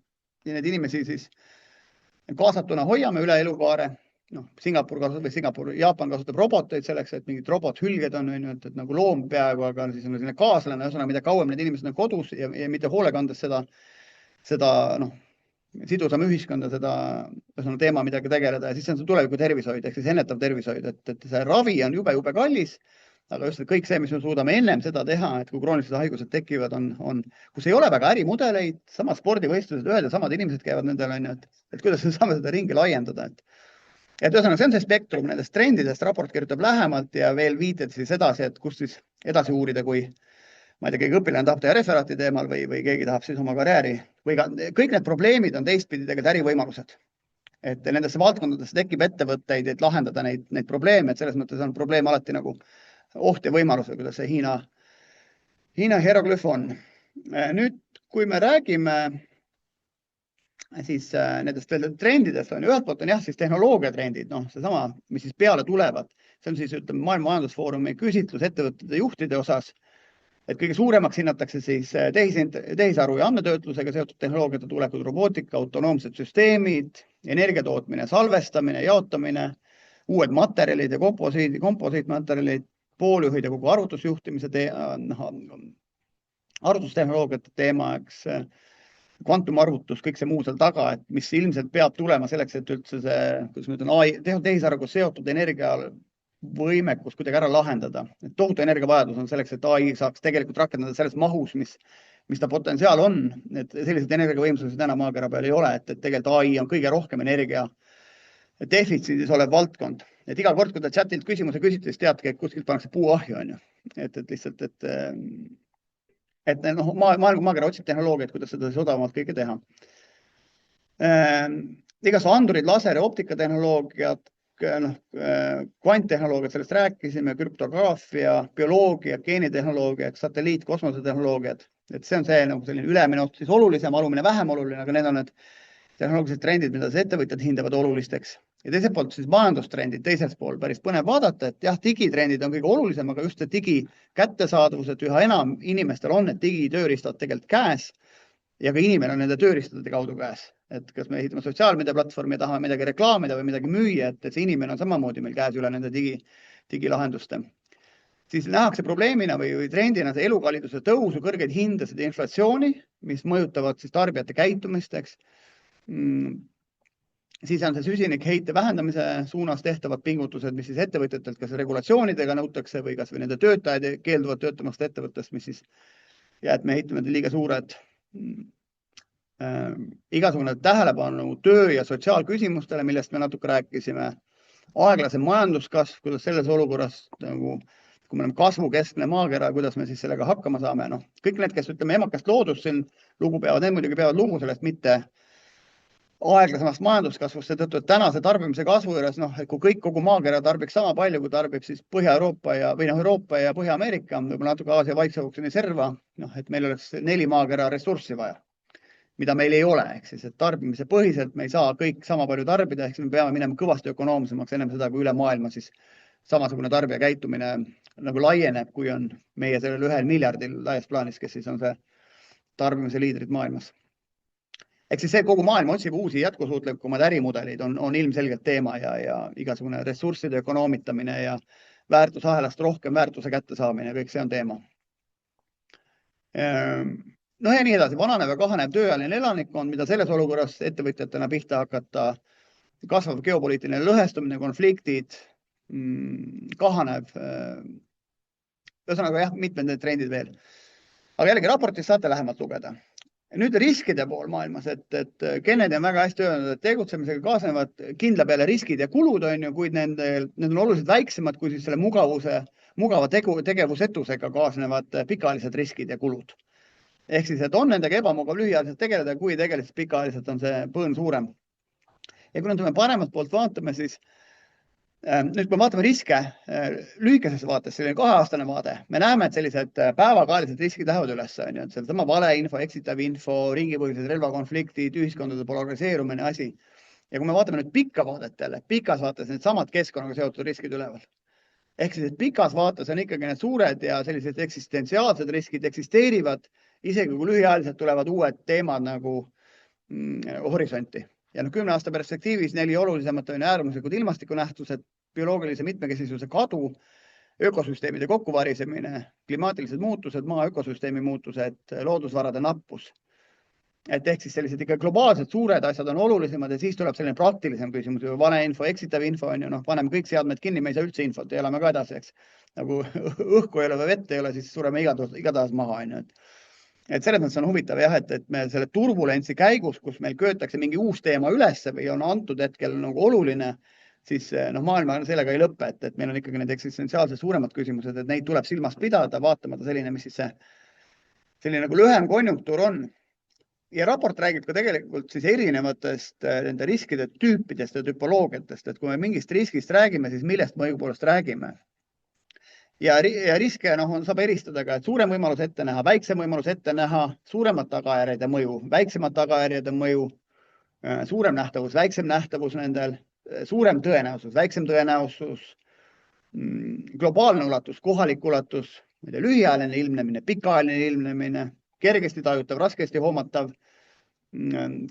need inimesi siis kaasatuna hoiame üle elukaare. Jaapan kasutab roboteid selleks, et mingid robothülged on, et nagu loom peaaegu, aga siis on selline kaaslane, mida kauem need inimesed on kodus ja mitte hoolekandes seda sidusam ühiskonda, seda teema midagi tegeleda ja siis on see tuleviku tervishoid, ehk siis ennetav tervishoid, et see ravi on jube kallis, aga just kõik see, mis me suudame ennem seda teha, et kui kroonilised haigused tekivad, kus ei ole väga ärimudeleid, sama spordivõistlused, ühed ja samad inimesed käivad nendel, et kuidas me saame seda ringi laiendada, et ühesõnaga, see on see spektrum nendest trendidest, raport kirjutab lähemalt ja veel viited siis edasi, et kust siis edasi uurida, kui ma ei tea, keegi õpilane tahab teha referaati teemal või keegi tahab siis oma karjääri või ka kõik need probleemid on teistpidi tegelikult ärivõimalused. Et nendesse valdkondadesse tekib ettevõtteid, et lahendada neid probleeme, et selles mõttes on probleem alati nagu oht ja võimalus, kuidas see Hiina hieroglüüf on. Nüüd, kui me räägime siis nendest veel trendidest on ühelt poolt on jah, siis tehnoloogiatrendid, seesama, mis siis peale tulevad, see on siis ütleme Maailma Majandusfoorumi küsitlus ettevõtete juhtide osas, et kõige suuremaks hinnatakse siis tehisaru ja andmetöötlusega seotud tehnoloogiate tulekud, robootika, autonoomsed süsteemid, energiatootmine, salvestamine, jaotamine, uued materjalid ja komposiitmaterjalid, pooljuhid ja kogu arvutusjuhtimise arvutustehnoloogiate teema, eks kvantumarvutus, kõik see muu seal taga, et mis ilmselt peab tulema selleks, et üldse see, kuidas ma ütlen, tehisaruga seotud energiavõimekus kuidagi ära lahendada. Tohutu energiavajadus on selleks, et AI saaks tegelikult rakendada selles mahus, mis ta potentsiaal on. Et sellised energiavõimsused täna maakera peal ei ole, et tegelikult AI on kõige rohkem energia defitsiidis olev valdkond. Et iga kord, kui ta chatilt küsimuse küsiti, siis teadki, et kuskilt pannakse puuahju, on ju. Et lihtsalt, maakera otsib tehnoloogiat, kuidas seda odavamalt kõike teha. Igas andurid, laser- ja optikatehnoloogiad, kvanttehnoloogiad, sellest rääkisime, krüptograafia, bioloogia, geenitehnoloogia, satelliit, kosmosetehnoloogiad. Et see on see selline ülemine osa, siis olulisem, alumine vähem oluline, aga need on need tehnoloogilised trendid, mida ettevõtjad hindavad olulisteks. Ja teiselt poolt siis majandustrendid, teiselt pool päris põnev vaadata, et jah, digitrendid on kõige olulisem, aga just see digi kättesaadavus, et üha enam inimestel on need digitööristad tegelikult käes ja ka inimene on nende tööristade kaudu käes. Et kas me ehitame sotsiaalmeediaplatvormi ja tahame midagi reklaamida või midagi müüa, et see inimene on samamoodi meil käes üle nende digilahenduste. Siis nähakse probleemina või trendina see elukalliduse tõusu, kõrgeid hindasid ja inflatsiooni, mis mõjutavad siis tarbijate käitumist, eks. Siis on see süsinikheite vähendamise suunas tehtavad pingutused, mis siis ettevõtjatelt kas regulatsioonidega nõutakse või kas või nende töötajad keelduvad töötamast ettevõttest, mis siis et me ehitame liiga suured igasugune tähelepanu töö ja sotsiaalküsimustele, millest me natuke rääkisime. Aeglasem majanduskasv, kuidas selles olukorras, kui me oleme kasvukeskne maakera, kuidas me siis sellega hakkama saame. Kõik need, kes ütleme emakast loodust siin lugu peavad, need muidugi peavad lugu sellest mitte aeglasemast majanduskasvust, seetõttu, et tänase tarbimise kasvu juures, kui kogu maakera tarbiks sama palju, kui tarbib siis Põhja-Euroopa või Euroopa ja Põhja-Ameerika, võib-olla natuke Aasia Vaikse ookeani serva, et meil oleks 4 maakera ressurssi vaja, mida meil ei ole, ehk siis, et tarbimise põhiselt me ei saa kõik sama palju tarbida, ehk siis me peame minema kõvasti ökonoomsemaks ennem seda, kui üle maailma siis samasugune tarbija käitumine nagu laieneb, kui on meie sellel 1 miljardil laias plaanis, kes siis on see tarbimise liidrid maailmas. Ehk siis see kogu maailm otsib uusi jätkusuutlikumaid ärimudeleid on ilmselgelt teema ja igasugune ressursside ökonoomitamine ja väärtusahelast rohkem väärtuse kättesaamine, kõik see on teema. Ja nii edasi, vananev ja kahanev tööajaline elanikkond, mida selles olukorras ettevõtjatena pihta hakata, kasvav geopoliitiline lõhestumine, konfliktid, kahanev ühesõnaga jah, mitmed need trendid veel. Aga jällegi raportis saate lähemalt lugeda. Nüüd riskide pool maailmas, et Kennedy on väga hästi öelnud, et tegutsemisega kaasnevad kindla peale riskid ja kulud on ju, kuid need on oluliselt väiksemad kui siis selle mugava tegevusetusega kaasnevad pikaajalised riskid ja kulud. Ehk siis, et on nendega ebamugav lühiajaliselt tegeleda, kui tegelikult pikaajaliselt on see põõn suurem. Ja kui me paremalt poolt vaatame, siis nüüd kui vaatame riske lühikeses vaates, selline 2-aastane vaade, me näeme, et sellised päevakaalised riskid lähevad üles, on ju, et sellesama valeinfo, eksitav info, riigipõhised relvakonfliktid, ühiskondade polariseerumine asi. Ja kui me vaatame nüüd pikka vaadet jälle, pikas vaates need samad keskkonnaga seotud riskid üleval. Ehk siis, et pikas vaates on ikkagi need suured ja sellised eksistentsiaalsed riskid eksisteerivad, isegi kui lühiajaliselt tulevad uued teemad nagu horisonti. Ja 10 aasta perspektiivis 4 olulisemat on äärmuslikud ilmastikunähtused, bioloogilise mitmekesisuse kadu, ökosüsteemide kokkuvarisemine, klimaatilised muutused, maa ökosüsteemi muutused, loodusvarade nappus. Et ehk siis sellised ikka globaalsed suured asjad on olulisemad ja siis tuleb selline praktilisem küsimus, valeinfo, eksitav info on ju, paneme kõik seadmed kinni, me ei saa üldse infot ja elame ka edasi, eks. Nagu õhku ei ole või vett ei ole, siis sureme igatahes maha, on ju. Et selles mõttes on huvitav jah, et me selle turbulentsi käigus, kus meil köötakse mingi uus teema ülesse või on antud hetkel nagu oluline, siis maailma sellega ei lõppe, et meil on ikkagi need eksistentsiaalsed suuremad küsimused, et neid tuleb silmas pidada, vaatamata selline, mis siis selline nagu lühem konjunktuur on. Ja raport räägib ka tegelikult siis erinevatest nende riskide tüüpidest ja tüpoloogiatest, et kui me mingist riskist räägime, siis millest me õigupoolest räägime. Ja riske saab eristada ka, et suurem võimalus ette näha, väiksem võimalus ette näha, suuremat tagajärjede mõju, väiksemat tagajärjede mõju, suurem nähtavus, väiksem nähtavus nendel, suurem tõenäosus, väiksem tõenäosus, globaalne ulatus, kohalik ulatus, lühiajaline ilmnemine, pikaajaline ilmnemine, kergesti tajutav, raskesti hoomatav,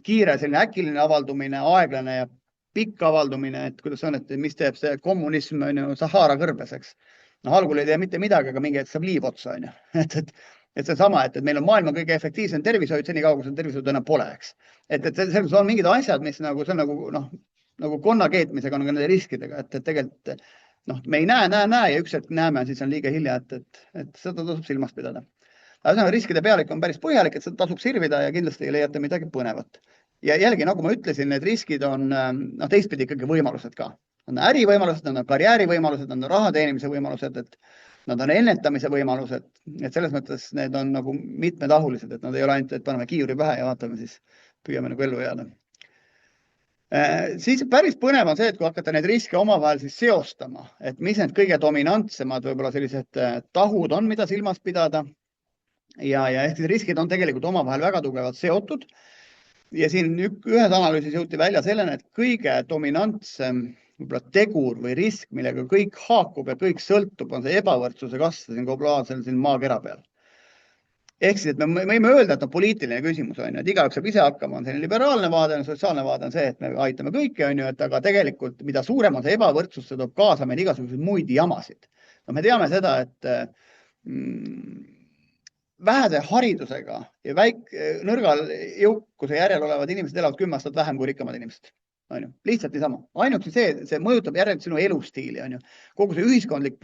kiire selline äkiline avaldumine, aeglane ja pikk avaldumine, et kuidas on, et mis teeb see kommunism on ju Sahara kõrbes, eks. Algul ei tee mitte midagi, aga mingi hetk saab liiv otsa, on ju. Et see sama, et meil on maailma kõige efektiivsem tervishoid, seni kaugus on tervishoid enam pole, eks. Et selles on mingid asjad, mis nagu, see on nagu konna keetmisega on ka nende riskidega, et tegelikult me ei näe ja üks hetk näeme, siis on liiga hilja, et seda tasub silmas pidada. Aga riskide pealik on päris põhjalik, et seda tasub sirvida ja kindlasti leiate midagi põnevat. Ja jällegi, nagu ma ütlesin, need riskid on teistpidi ikkagi võimalused ka. Nad on ärivõimalused, nad on karjäärivõimalused, nad on raha teenimise võimalused, et nad on ennetamise võimalused. Et selles mõttes need on nagu mitmetahulised, et nad ei ole ainult, et paneme kiiuri pähe ja vaatame siis, püüame nagu ellu jääda. Siis päris põnev on see, et kui hakata neid riske omavahel siis seostama, et mis need kõige dominantsemad võib-olla sellised tahud on, mida silmas pidada. Ja ehk siis riskid on tegelikult omavahel väga tugevalt seotud. Ja siin ühes analüüsis jõuti välja sellena, et kõige dominantsem tegur või risk, millega kõik haakub ja kõik sõltub, on see ebavõrdsuse kasv globaalsel maakera peal. Ehk siis, et me võime öelda, et on poliitiline küsimus, on ju, et igaüks saab ise hakkama, on selline liberaalne vaade, sotsiaalne vaade on see, et me aitame kõiki, on ju, et aga tegelikult mida suurem on see ebavõrdsus, see toob kaasa meil igasuguseid muid jamasid. Me teame seda, et vähese haridusega ja nõrgal jõukuse järel olevad inimesed elavad 10 aastat vähem kui rikkamad inimesed. Lihtsalt niisama. Ainuüksi see mõjutab järelikult sinu elustiili, on ju. Kogu see ühiskondlik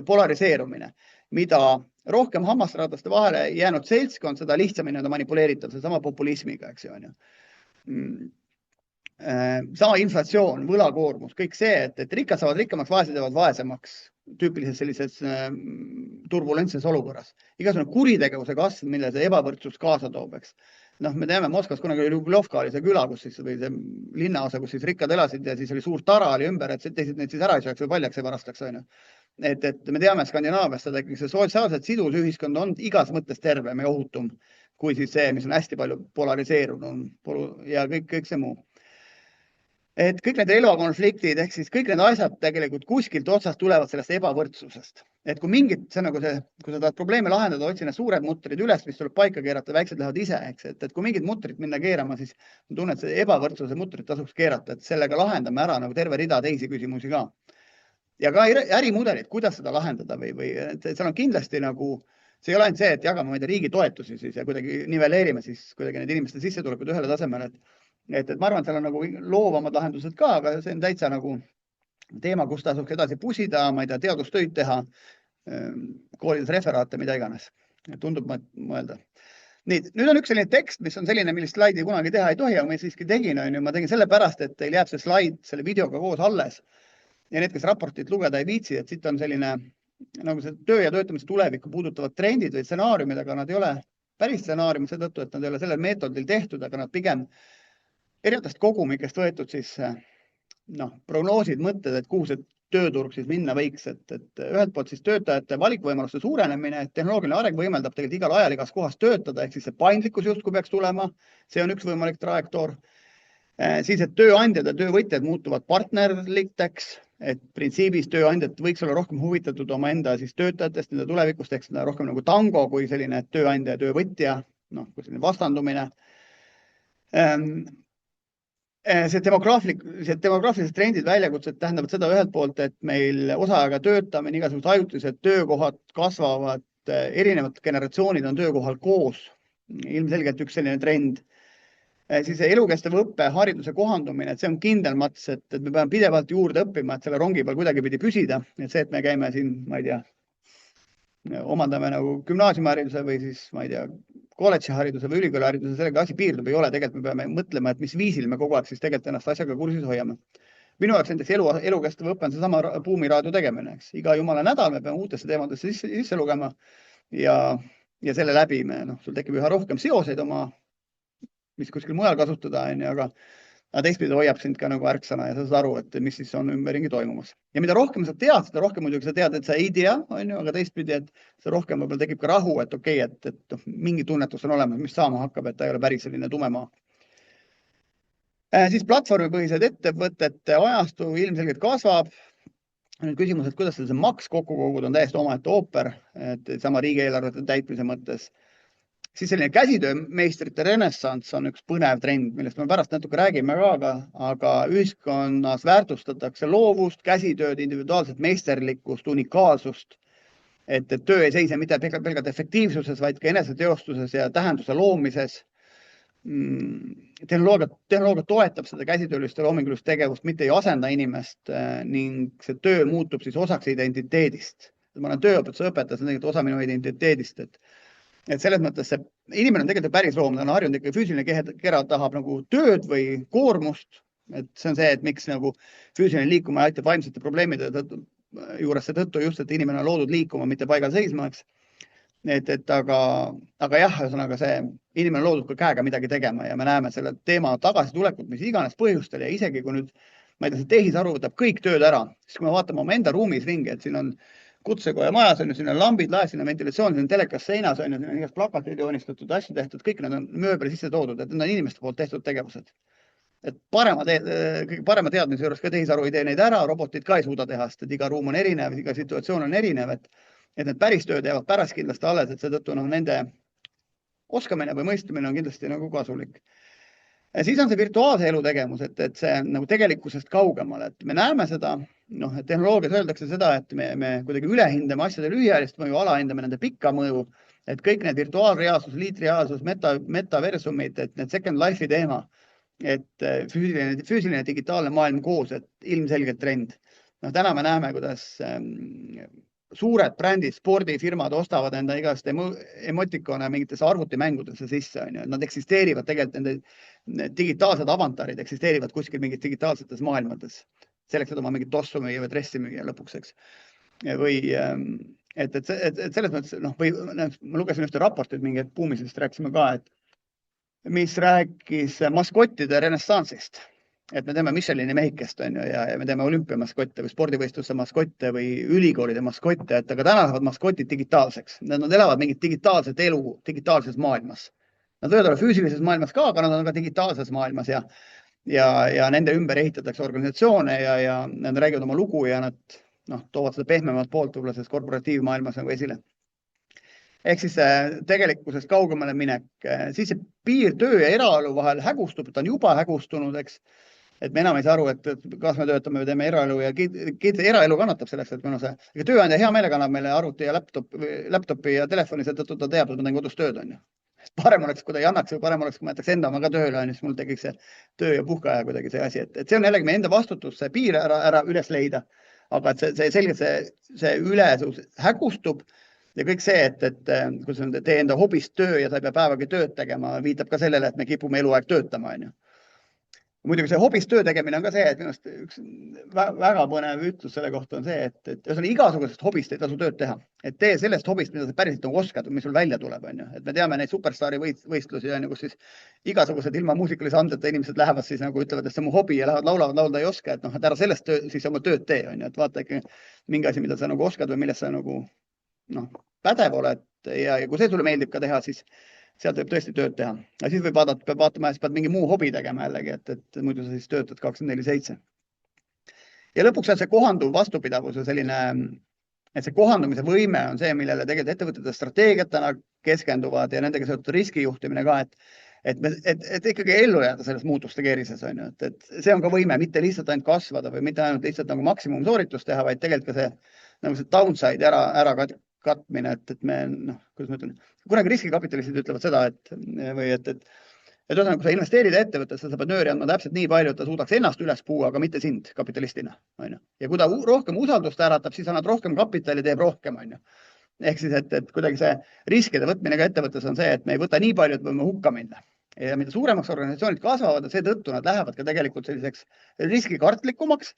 polariseerumine, mida rohkem hammasrataste vahele jäänud seltskond, seda lihtsamini on manipuleeritav, see sama populismiga, eks ju, on ju. Sama inflatsioon, võlakoormus, kõik see, et rikkad saavad rikkamaks, vaesed jäävad vaesemaks tüüpilises sellises turbulentses olukorras. Igasugune kuritegevuse kasv, mille see ebavõrdsus kaasa toob, eks. Me teame, Moskvas kunagi oli Ljubljovka oli see küla, kus siis või see linnaosa, kus siis rikkad elasid ja siis oli suur tara oli ümber, et teised neid siis ära ei sööks või paljaks ei varastaks, on ju. Et me teame Skandinaavias seda ikkagi see sotsiaalselt sidus ühiskond on igas mõttes tervem ja ohutum kui siis see, mis on hästi palju polariseerunud ja kõik see muu. Et kõik need relvakonfliktid, ehk siis kõik need asjad tegelikult kuskilt otsast tulevad sellest ebavõrdsusest. Et kui mingid, see nagu see, kui sa tahad probleeme lahendada, otsi need suured mutrid üles, mis tuleb paika keerata, väiksed lähevad ise, eks. Et kui mingid mutrid minna keerama, siis tunned, et see ebavõrdsuse mutrid tasuks keerata, et sellega lahendame ära nagu terve rida teisi küsimusi ka. Ja ka ärimudelid, kuidas seda lahendada või seal on kindlasti nagu, see ei ole ainult see, et jagame riigi toetusi siis ja kuidagi nivelleerime siis kuidagi need inimeste sissetulekud ühele tasemele, et ma arvan, et seal on nagu loovamad lahendused ka, aga see on täitsa nagu teema, kus tasuks edasi pusida, ma ei tea, teadustöid teha, koolides referaate, mida iganes. Tundub mõelda. Nii, nüüd on üks selline tekst, mis on selline, millist slaidi kunagi teha ei tohi, aga ma siiski tegin, ma tegin sellepärast, et teil jääb see slaid selle videoga koos alles. Ja need, kes raportit lugeda ei viitsi, et siit on selline nagu see töö ja töötamise tulevikku puudutavad trendid või stsenaariumid, aga nad ei ole päris stsenaariumid seetõttu, et nad ei ole sellel meetodil tehtud, aga nad pigem erinevatest kogumikest võetud siis prognoosid, mõtted, et kuhu see tööturg siis minna võiks, et ühelt poolt siis töötajate valikvõimaluste suurenemine, et tehnoloogiline areng võimeldab tegelikult igal ajal igas kohas töötada, ehk siis see paindlikkus justkui peaks tulema, see on üks võimalik trajektoor. Siis, et tööandjad ja töövõtjad muutuvad partnerliteks, et printsiibis tööandjad võiks olla rohkem huvitatud oma enda siis töötajatest, nende tulevikust, ehk seda rohkem nagu tango kui selline tööandja ja töövõtja, kui selline vastandumine. See demograafilised trendid, väljakutsed tähendavad seda ühelt poolt, et meil osaajaga töötamine, igasugused ajutised töökohad kasvavad, erinevad generatsioonid on töökohal koos, ilmselgelt üks selline trend. Siis elukestev õppe, hariduse kohandumine, et see on kindel mats, et me peame pidevalt juurde õppima, et selle rongi peal kuidagi pidi püsida, et see, et me käime siin, ma ei tea, omandame nagu gümnaasiumihariduse või siis, ma ei tea, kolledžihariduse või ülikoolihariduse, sellega asi piirdub ei ole, tegelikult me peame mõtlema, et mis viisil me kogu aeg siis tegelikult ennast asjaga kursis hoiame. Minu jaoks näiteks elukestev õpe on seesama buumiraadio tegemine, eks. Iga jumala nädal me peame uutesse teemadesse sisse lugema ja selle läbi sul tekib üha rohkem seoseid oma, mis kuskil mujal kasutada, aga teistpidi hoiab sind ka nagu ärksana ja sa saad aru, et mis siis on ümberringi toimumas. Ja mida rohkem sa tead, seda rohkem muidugi sa tead, et sa ei tea, aga teistpidi, et see rohkem võib-olla tekib ka rahu, et okei, et mingi tunnetus on olemas, mis saama hakkab, et ta ei ole päris selline tumemaa. Siis platvormipõhised ettevõtete ajastu ilmselgelt kasvab. Nüüd küsimus, et kuidas see maks kokku koguda on täiesti omaette ooper, et sama riigieelarvete täitmise mõttes. Siis selline käsitöömeistrite renessanss on üks põnev trend, millest me pärast natuke räägime ka, aga ühiskonnas väärtustatakse loovust, käsitööd, individuaalset meisterlikkust, unikaalsust, et töö ei seise mitte pelgalt efektiivsuses, vaid ka eneseteostuses ja tähenduse loomises. Tehnoloogia toetab seda käsitööliste loomingulist tegevust, mitte ei asenda inimest ning see töö muutub siis osaks identiteedist. Ma olen tööõpetuse õpetaja, see on tegelikult osa minu identiteedist, et selles mõttes see inimene on tegelikult päris loom, ta on harjunud ikka füüsiline kera tahab nagu tööd või koormust, et see on see, et miks nagu füüsiline liikuma aitab vaimsete probleemide juures seetõttu just, et inimene on loodud liikuma, mitte paigal seisma, eks. Aga jah, ühesõnaga see inimene on loodud ka käega midagi tegema ja me näeme selle teema tagasitulekut, mis iganes põhjustel ja isegi kui nüüd, ma ei tea, see tehisaru võtab kõik tööd ära, siis kui me vaatame oma enda ruumis ringi, et siin on kutsekoja majas, siin on lambid laes, siin on ventilatsioon, siin on telekas seinas, siin on igast plakatid joonistatud, asju tehtud, kõik need on mööbeli sisse toodud, et need on inimeste poolt tehtud tegevused. Et kõige parema teadmise juures ka tehisaru ei tee neid ära, robotid ka ei suuda teha, sest et iga ruum on erinev, iga situatsioon on erinev, et need päris tööd jäävad pärast kindlasti alles, et seetõttu nende oskamine või mõistmine on kindlasti nagu kasulik. Ja siis on see virtuaalse elu tegevus, et see on nagu tegelikkusest kaugemal, et me näeme seda, et tehnoloogias öeldakse seda, et me kuidagi ülehindame asjade lühiajalist mõju, alahindame nende pikka mõju, et kõik need virtuaalreaalsus, liitreaalsus, metaversumid, et need second life'i teema, et füüsiline digitaalne maailm koos, et ilmselgelt trend. Täna me näeme, kuidas suured brändid, spordifirmad ostavad enda igast emotikone mingitesse arvutimängudesse sisse. Nad eksisteerivad tegelikult, nende digitaalsed avantaarid eksisteerivad kuskil mingid digitaalsetes maailmades. Selleks, et oma mingit tossu müüa või dressi müüa lõpuks, eks. Või et selles mõttes, ma lugesin ühte raportit mingi buumisest, rääkisime ka, et mis rääkis maskottide renessanssist. Et me teeme Michelini mehikest ja me teeme olümpiamaskotte või spordivõistluste maskotte või ülikoolide maskotte, et aga täna lähevad maskotid digitaalseks. Nad elavad mingit digitaalset elu digitaalses maailmas. Nad võivad olla füüsilises maailmas ka, aga nad on ka digitaalses maailmas ja nende ümber ehitatakse organisatsioone ja nad räägivad oma lugu ja nad toovad seda pehmemat poolt võib-olla selles korporatiivmaailmas nagu esile. Ehk siis tegelikkusest kaugemale minek, siis see piir töö ja eraelu vahel hägustub, ta on juba hägustunud, eks. Et me enam ei saa aru, et kas me töötame või teeme eraelu ja eraelu kannatab selleks, et meil on see tööandja hea meelega annab meile arvuti ja laptopi ja telefoni, seetõttu ta teab, et ma teen kodus tööd. Parem oleks, kui ta ei annaks või parem oleks, kui ma jätaks enda oma ka tööle, siis mul tekiks see töö ja puhkeaja kuidagi see asi, et see on jällegi meie enda vastutus, see piir ära üles leida. aga see selgelt see ülesus hägustub ja kõik see, et kui sa tee enda hobist töö ja sa ei pea päevagi tööd tegema, viitab ka sellele, et me kipume eluaeg töötama, on ju. Muidugi see hobist töö tegemine on ka see, et minu arust üks väga põnev ütlus selle kohta on see, et igasugusest hobist ei tasu tööd teha. Et tee sellest hobist, mida sa päriselt oskad, mis sul välja tuleb, on ju. Et me teame neid superstaari võistlusi, on ju, kus siis igasugused ilma muusikalise andeta inimesed lähevad siis nagu ütlevad, et see on mu hobi ja lähevad laulavad, laulda ei oska, et noh, et ära sellest siis oma tööd tee, on ju. Et vaata ikka mingi asi, mida sa nagu oskad või millest sa nagu pädev oled ja kui see sulle meeldib ka teha, siis sealt võib tõesti tööd teha. Ja siis võib vaadata, peab vaatama, et pead mingi muu hobi tegema jällegi, et muidu sa siis töötad 24/7. Ja lõpuks on see kohanduv vastupidavus ja selline, et see kohandumise võime on see, millele tegelikult ettevõtete strateegiatena keskenduvad ja nendega seotud riskijuhtimine ka, et ikkagi ellu jääda selles muutuste keerises, on ju. Et see on ka võime, mitte lihtsalt ainult kasvada või mitte ainult lihtsalt nagu maksimum sooritust teha, vaid tegelikult ka see downside ära katmine, et me, kuidas ma ütlen, kunagi riskikapitalistid ütlevad seda, et ühesõnaga, kui sa investeerid ettevõttesse, sa pead nööri andma täpselt nii palju, et ta suudaks ennast üles puua, aga mitte sind kapitalistina, on ju. Ja kui ta rohkem usaldust äratab, siis annad rohkem kapitali, teeb rohkem, on ju. Ehk siis, et kuidagi see riskide võtmine ka ettevõttes on see, et me ei võta nii palju, et võime hukka minna. Ja mida suuremaks organisatsioonid kasvavad, seetõttu nad lähevad ka tegelikult selliseks riskikartlikumaks.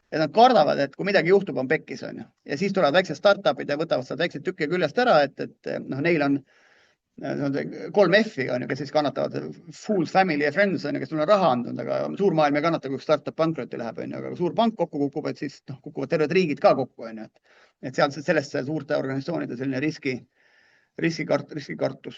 Ja nad kardavad, et kui midagi juhtub, on pekkis, on ju. Ja siis tulevad väiksed startupid ja võtavad seda väikseid tükke küljest ära, et neil on 3 F-i, on ju, kes siis kannatavad fools, family ja friends, on ju, kes on raha andnud, aga suur maailm ei kannata, kui startup pankrotti läheb, on ju, aga suur pank kokku kukub, et siis kukuvad terved riigid ka kokku, on ju. Et sealt sellest suurte organisatsioonide selline riskikartus.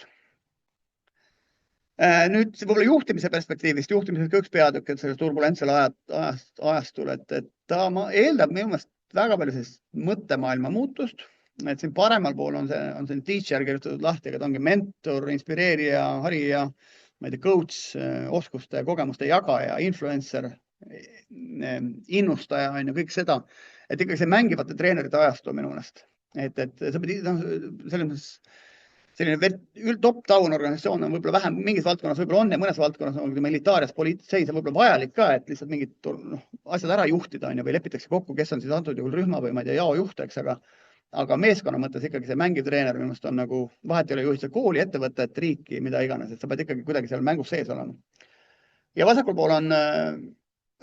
Nüüd võib-olla juhtimise perspektiivist, juhtimisest ka üks peatükk, et selles turbulentsel ajastul, et ta eeldab minu meelest väga palju sellist mõttemaailma muutust, et siin paremal pool on see teacher kirjutatud lahti, aga ta ongi mentor, inspireerija, harija, ma ei tea, coach, oskuste ja kogemuste jagaja, influencer, innustaja, on ju, kõik seda, et ikkagi see mängivate treenerite ajastu minu meelest, et sa pead selles mõttes selline top-down organisatsioon on võib-olla vähem, mingis valdkonnas võib-olla on ja mõnes valdkonnas on militaarias politseis on võib-olla vajalik ka, et lihtsalt mingid asjad ära juhtida on ju, või lepitakse kokku, kes on siis antud juhul rühma või ma ei tea, jaojuht, eks, aga meeskonna mõttes ikkagi see mängiv treener minu meelest on nagu, vahet ei ole juhid kooli, ettevõtet, riiki, mida iganes, et sa pead ikkagi kuidagi seal mängus sees olema. Ja vasakul pool on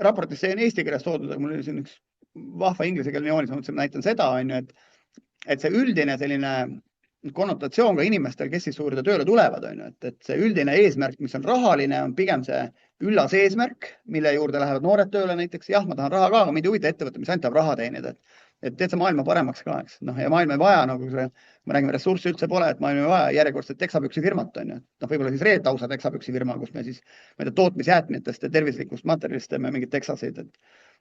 raportis, see on eesti keeles toodud, aga mul oli siin üks vahva inglisekeelne joonis, ma mõtlesin, näitan seda, on ju, et see üldine selline konnotatsioon ka inimestel, kes siis juurde tööle tulevad, on ju, et see üldine eesmärk, mis on rahaline, on pigem see üllas eesmärk, mille juurde lähevad noored tööle näiteks. Jah, ma tahan raha ka, aga mind ei huvita ettevõte, mis ainult tahab raha teenida, et teed see maailma paremaks ka, eks. Ja maailm ei vaja, nagu me räägime, ressurssi üldse pole, et maailm ei vaja järjekordset teksapüksi firmat, on ju. Võib-olla siis Reet ausa teksapüksi firma, kus me siis tootmisjäätmetest ja tervislikust materjalist teeme mingid teksaseid.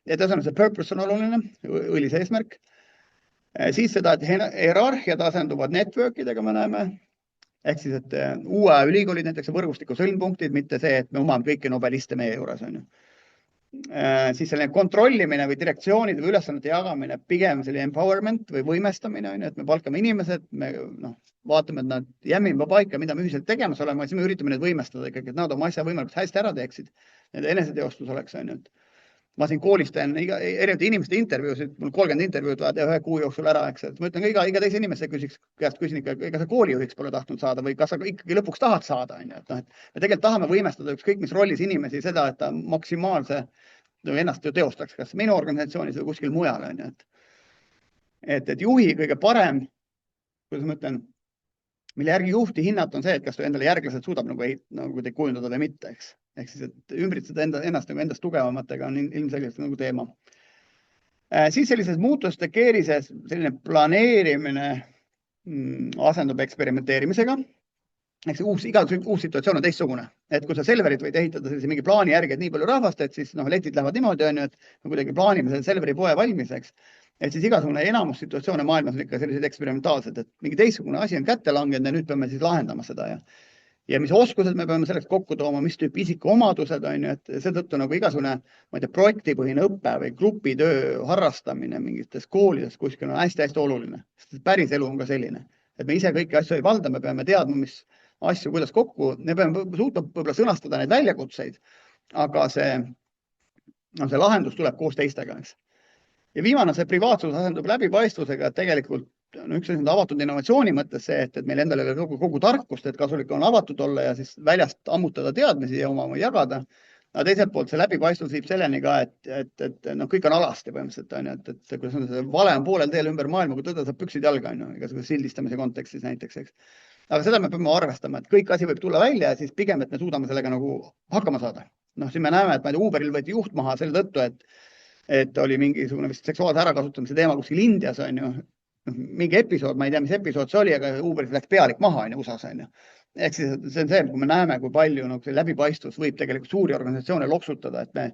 Et see purpose on oluline, õilis eesmärk. Siis seda, et hierarhiad asenduvad networkidega me näeme, ehk siis, et uue ülikoolid näiteks võrgustiku sõlmpunktid, mitte see, et me omame kõiki nobeliste meie juures, on ju. Siis selline kontrollimine või direktsioonide või ülesannete jagamine, pigem selline empowerment või võimestamine, on ju, et me palkame inimesed, me vaatame, et nad jämmime paika, mida me ühiselt tegemas oleme, siis me üritame neid võimestada ikkagi, et nad oma asja võimalikult hästi ära teeksid, nende eneseteostus oleks, on ju. Ma siin koolis teen erinevate inimeste intervjuusid, mul 30 intervjuud vaja teha 1 kuu jooksul ära, eks. Ma ütlen ka iga teise inimese küsin ikka, ega sa koolijuhiks pole tahtnud saada või kas sa ikkagi lõpuks tahad saada, on ju. Et me tegelikult tahame võimestada ükskõik mis rollis inimesi seda, et ta maksimaalse ennast teostaks, kas minu organisatsioonis või kuskil mujal, on ju. Et juhi kõige parem, kuidas ma ütlen, mille järgi juhti hinnata on see, et kas ta endale järglased suudab nagu te kujundada või mitte, eks. Ehk siis, et ümbritseda ennast tugevamatega on ilmselgelt nagu teema. Siis sellises muutuste keerises selline planeerimine asendub eksperimenteerimisega. Ehk iga uus situatsioon on teistsugune. Et kui sa Selverit võid ehitada sellise mingi plaani järgi, et nii palju rahvast, et siis letid lähevad niimoodi, on ju, et me kuidagi plaanime selle Selveri poe valmis, eks. Et siis igasugune enamus situatsioone maailmas on ikka sellised eksperimentaalsed, et mingi teistsugune asi on kätte langenud ja nüüd peame siis lahendama seda ja mis oskused me peame selleks kokku tooma, mis tüüpi isikuomadused on ju, et seetõttu nagu igasugune, ma ei tea, projektipõhine õpe või grupitöö harrastamine mingites koolides kuskil on hästi-hästi oluline. Sest päris elu on ka selline, et me ise kõiki asju ei valda, me peame teadma, mis asju, kuidas kokku, me peame suutma võib-olla sõnastada neid väljakutseid, aga see lahendus tuleb koos teistega, eks. Ja viimane see privaatsus asendub läbipaistvusega, et tegelikult üks asi on avatud innovatsiooni mõttes see, et meil endal ei ole kogu tarkust, et kasulik on avatud olla ja siis väljast ammutada teadmisi ja oma jagada. Aga teiselt poolt see läbipaistvus viib selleni ka, et kõik on alasti põhimõtteliselt, on ju, et kui see vale on poolel teel ümber maailma, kui tõde saab püksid jalga, on ju, igasuguse sildistamise kontekstis näiteks, eks. Aga seda me peame arvestama, et kõik asi võib tulla välja ja siis pigem, et me suudame sellega nagu hakkama saada. Siin me näeme, et Uberil võeti juht maha selle tõttu, et oli mingisugune vist seksuaalse ärakasutamise teema kuskil Indias, on ju. Mingi episood, ma ei tea, mis episood see oli, aga Uberis läks pealik maha, on ju, USA-s, on ju. Ehk siis see on see, kui me näeme, kui palju läbipaistvus võib tegelikult suuri organisatsioone loksutada, et me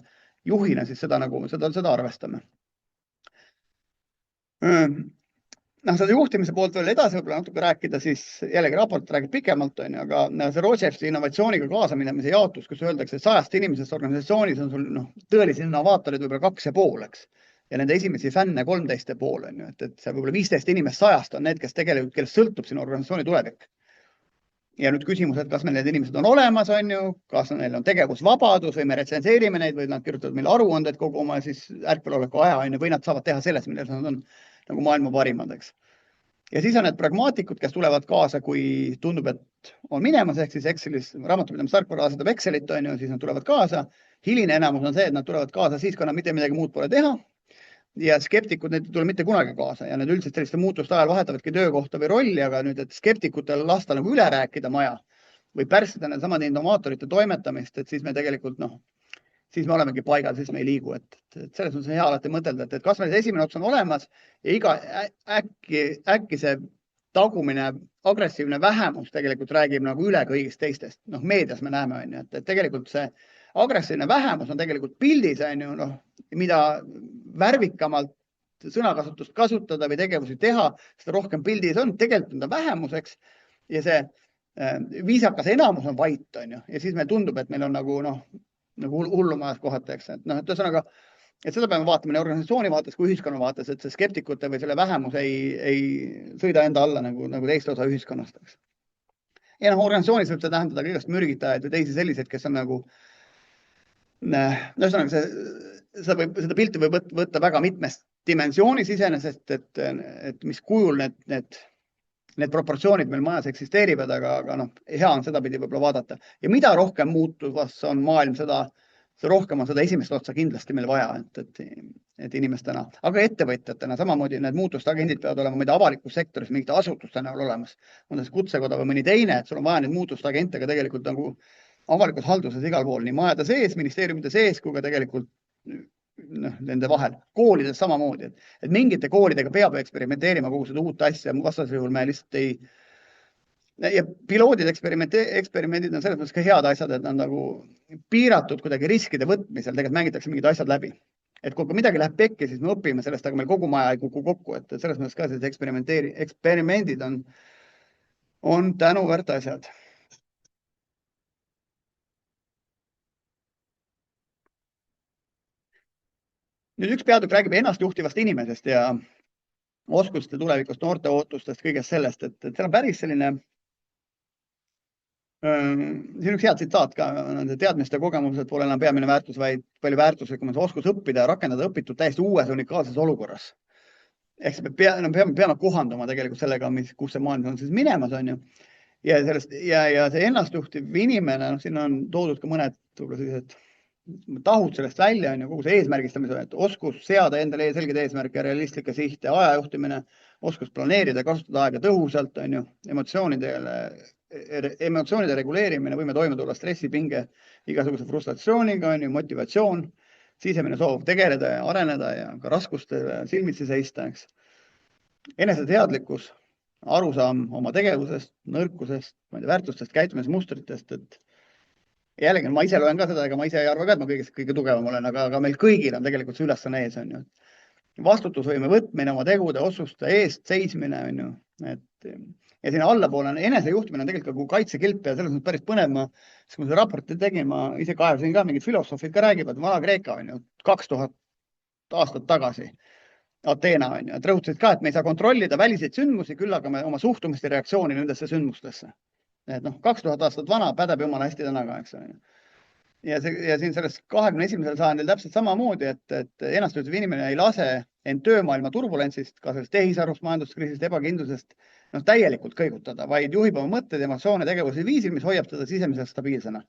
juhina siis seda arvestame. Seda juhtimise poolt veel edasi võib-olla natuke rääkida, siis jällegi raport räägib pikemalt, on ju, aga see Rochefti innovatsiooniga kaasaminemise jaotus, kus öeldakse, et 100 inimesest organisatsioonis on sul tõelisi innovaatorid võib-olla 2,5, eks. Ja nende esimesi fänne 13,5, on ju, et see võib-olla 15 inimest 100 on need, kes tegelikult, kellest sõltub sinu organisatsiooni tulevik. Ja nüüd küsimus, et kas meil need inimesed on olemas, on ju, kas neil on tegevusvabadus või me retsenseerime neid või nad kirjutavad meile aruanded kogu oma siis ärkveloleku aja, on ju, või nad saavad teha selles, milles nad on nagu maailma parimad, eks. Ja siis on need pragmaatikud, kes tulevad kaasa, kui tundub, et on minemas, ehk siis Excelis, raamatupidamise tarkvara asendab Excelit, on ju, siis nad tulevad kaasa. Hiline enamus on see, et nad tulevad kaasa siis, kui nad mitte midagi muud pole teha. Ja skeptikud, need ei tule mitte kunagi kaasa ja need üldiselt selliste muutuste ajal vahetavadki töökohta või rolli, aga nüüd, et skeptikutel lasta nagu üle rääkida maja või pärssida need samad innovaatorite toimetamist, et siis me tegelikult, siis me olemegi paigal, siis me ei liigu, et selles mõttes on hea alati mõtelda, et kas meil esimene ots on olemas ja iga äkki see tagumine agressiivne vähemus tegelikult räägib nagu üle kõigist teistest. Meedias me näeme, on ju, et tegelikult see agressiivne vähemus on tegelikult pildis, on ju, mida värvikamalt sõnakasutust kasutada või tegevusi teha, seda rohkem pildis on, tegelikult on ta vähemuseks ja see viisakas enamus on vait, on ju, ja siis meil tundub, et meil on nagu hullumajas kohati, eks, et ühesõnaga, et seda peame vaatama nii organisatsiooni vaates kui ühiskonna vaates, et see skeptikute või selle vähemus ei sõida enda alla nagu teist osa ühiskonnast, eks. Ja organisatsioonis võib see tähendada kõigest mürgitajaid või teisi selliseid, kes on nagu ühesõnaga seda pilti võib võtta väga mitmest dimensioonis iseenesest, et mis kujul need proportsioonid meil majas eksisteerivad, aga hea on sedapidi võib-olla vaadata. Ja mida rohkem muutuvas on maailm, seda rohkem on seda esimest otsa kindlasti meil vaja, et inimestena, aga ettevõtjatena samamoodi need muutuste agendid peavad olema mida avalikus sektoris, mingite asutuste näol olemas. On see kutsekoda või mõni teine, et sul on vaja neid muutuste agente ka tegelikult nagu avalikus halduses igal pool, nii majade sees, ministeeriumide sees, kui ka tegelikult nende vahel. Koolides samamoodi, et mingite koolidega peab eksperimenteerima kogu seda uut asja, vastasel juhul me lihtsalt ei... Ja piloodid, eksperimendid on selles mõttes ka head asjad, et nad nagu piiratud kuidagi riskide võtmisel, tegelikult mängitakse mingid asjad läbi. Et kui midagi läheb pekki, siis me õpime sellest, aga meil kogu maja ei kuku kokku, et selles mõttes ka sellised eksperimendid on tänuväärt asjad. Nüüd üks peatükk räägib ennast juhtivast inimesest ja oskuste tulevikust, noorte ootustest, kõigest sellest, et seal on päris selline, siin üks hea tsitaat ka, teadmiste kogemused pole enam peamine väärtus, vaid palju väärtuslikum on see oskus õppida ja rakendada õpitud täiesti uues unikaalses olukorras. Ehk me peame kohanduma tegelikult sellega, kus see maailm on siis minemas, on ju. Ja see ennastjuhtiv inimene, siin on toodud ka mõned sellised tahud sellest välja, on ju, kogu see eesmärgistamise, et oskus seada endale selgeid eesmärke ja realistlikke sihte, ajajuhtimine, oskus planeerida, kasutada aega tõhusalt, on ju, emotsioonide reguleerimine, võime toime tulla stressipinge, igasuguse frustratsiooniga, on ju, motivatsioon, sisemine soov tegeleda ja areneda ja ka raskuste silmitsi seista, eks. Eneseteadlikkus, arusaam oma tegevusest, nõrkusest, väärtustest, käitumismustritest, et jällegi, ma ise loen ka seda, ega ma ise ei arva ka, et ma kõige tugevam olen, aga meil kõigil on tegelikult see ülesanne ees, on ju. Vastutusvõime võtmine, oma tegude, otsuste eest seismine, on ju. Ja sinna allapoole on enesejuhtimine on tegelikult kui kaitsekilp ja selles mõttes päris põnev. Kui ma seda raporti tegin, ma ise kaevasin ka, mingid filosoofid ka räägivad, Vana-Kreeka on ju 2000 aastat tagasi. Ateena on ju, et rõhutasid ka, et me ei saa kontrollida väliseid sündmusi, küll aga me oma suhtumist ja reaktsiooni nendesse sündmustesse. Et 2000 aastat vana pädeb jumala hästi täna ka, eks. ja siin selles 21. sajandil täpselt samamoodi, et ennastjuhtiv inimene ei lase end töömaailma turbulentsist, ka sellest tehisarust, majanduskriisist, ebakindlusest täielikult kõigutada, vaid juhib oma mõtteid, emotsioone, tegevusi viisil, mis hoiab teda sisemiselt stabiilsena.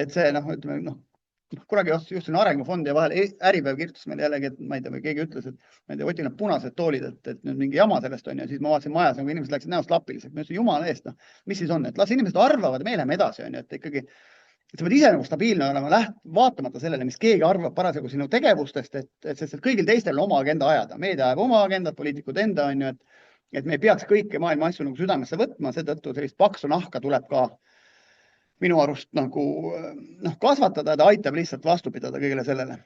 Et see ütleme, kunagi juhtusin arengufondi ja vahel Äripäev kirjutas meile jällegi, et ma ei tea, või keegi ütles, et ma ei tea, Otil on punased toolid, et nüüd mingi jama sellest on ja siis ma vaatasin majas, nagu inimesed läksid näost lapiliseks. Ma ütlesin, jumala eest, mis siis on, et las inimesed arvavad, me läheme edasi, on ju, et ikkagi et sa pead ise nagu stabiilne olema, vaatamata sellele, mis keegi arvab parasjagu sinu tegevustest, sest kõigil teistel on oma agenda ajada. Meedia ajab oma agendat, poliitikud enda, on ju, et me ei peaks kõiki maailma asju nagu südamesse võtma, seetõttu sellist paksu nahka tuleb ka minu arust nagu kasvatada, ta aitab lihtsalt vastu pidada kõigele sellele.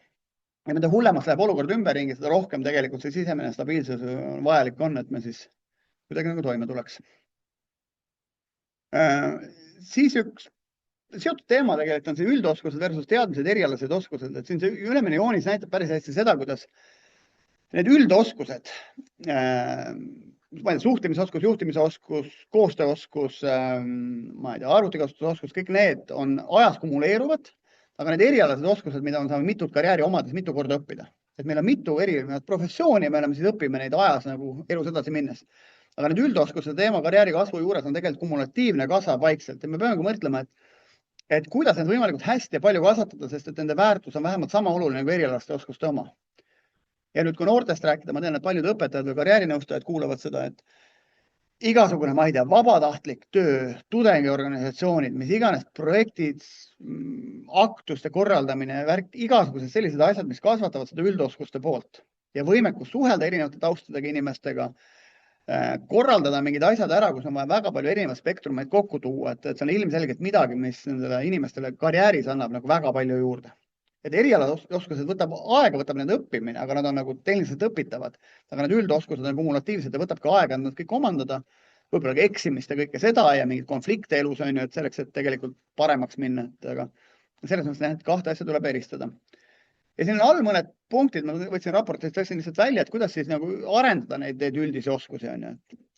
Ja mida hullemaks läheb olukord ümberringi, seda rohkem tegelikult see sisemine stabiilsus vajalik on, et me siis kuidagi nagu toime tuleks. Siis üks seotud teema tegelikult on see üldoskused versus teadmised, erialased oskused. Et siin see ülemine joonis näitab päris hästi seda, kuidas need üldoskused, ma ei tea, suhtlemisoskus, juhtimisoskus, koostööoskus, ma ei tea, arvutikasutusoskus, kõik need on ajas kumuleeruvad, aga need erialased oskused, mida on saanud mitut karjääri omades mitu korda õppida. Et meil on mitu erinevat professiooni ja me oleme siis õppime neid ajas nagu elus edasi minnes. Aga need üldoskused teema karjääri kasvu juures on tegelikult kumulatiivne, kasvab vaikselt ja me peame mõtlema, et kuidas need võimalikult hästi ja palju kasvatada, sest et nende väärtus on vähemalt sama oluline kui erialaste oskuste oma. Ja nüüd, kui noortest rääkida, ma tean, et paljud õpetajad või karjäärinõustajad kuulavad seda, et igasugune, ma ei tea, vabatahtlik töö, tudengiorganisatsioonid, mis iganes projektid, aktuste korraldamine, igasugused sellised asjad, mis kasvatavad seda üldoskuste poolt ja võimekus suhelda erinevate taustadega inimestega, korraldada mingid asjad ära, kus on vaja väga palju erinevaid spektrumeid kokku tuua, et see on ilmselgelt midagi, mis nendele inimestele karjääris annab nagu väga palju juurde. Et erialaoskused võtab aega, võtab nende õppimine, aga nad on nagu tehniliselt õpitavad. Aga need üldoskused on kumulatiivsed ja võtab ka aega nad kõik omandada, võib-olla ka eksimist ja kõike seda ja mingid konflikte elus on ju, et selleks, et tegelikult paremaks minna. Aga selles mõttes näed, et kahte asja tuleb eristada. Ja siin on all mõned punktid, ma võtsin raportist tõksin lihtsalt välja, et kuidas siis nagu arendada neid üldisi oskusi on ju.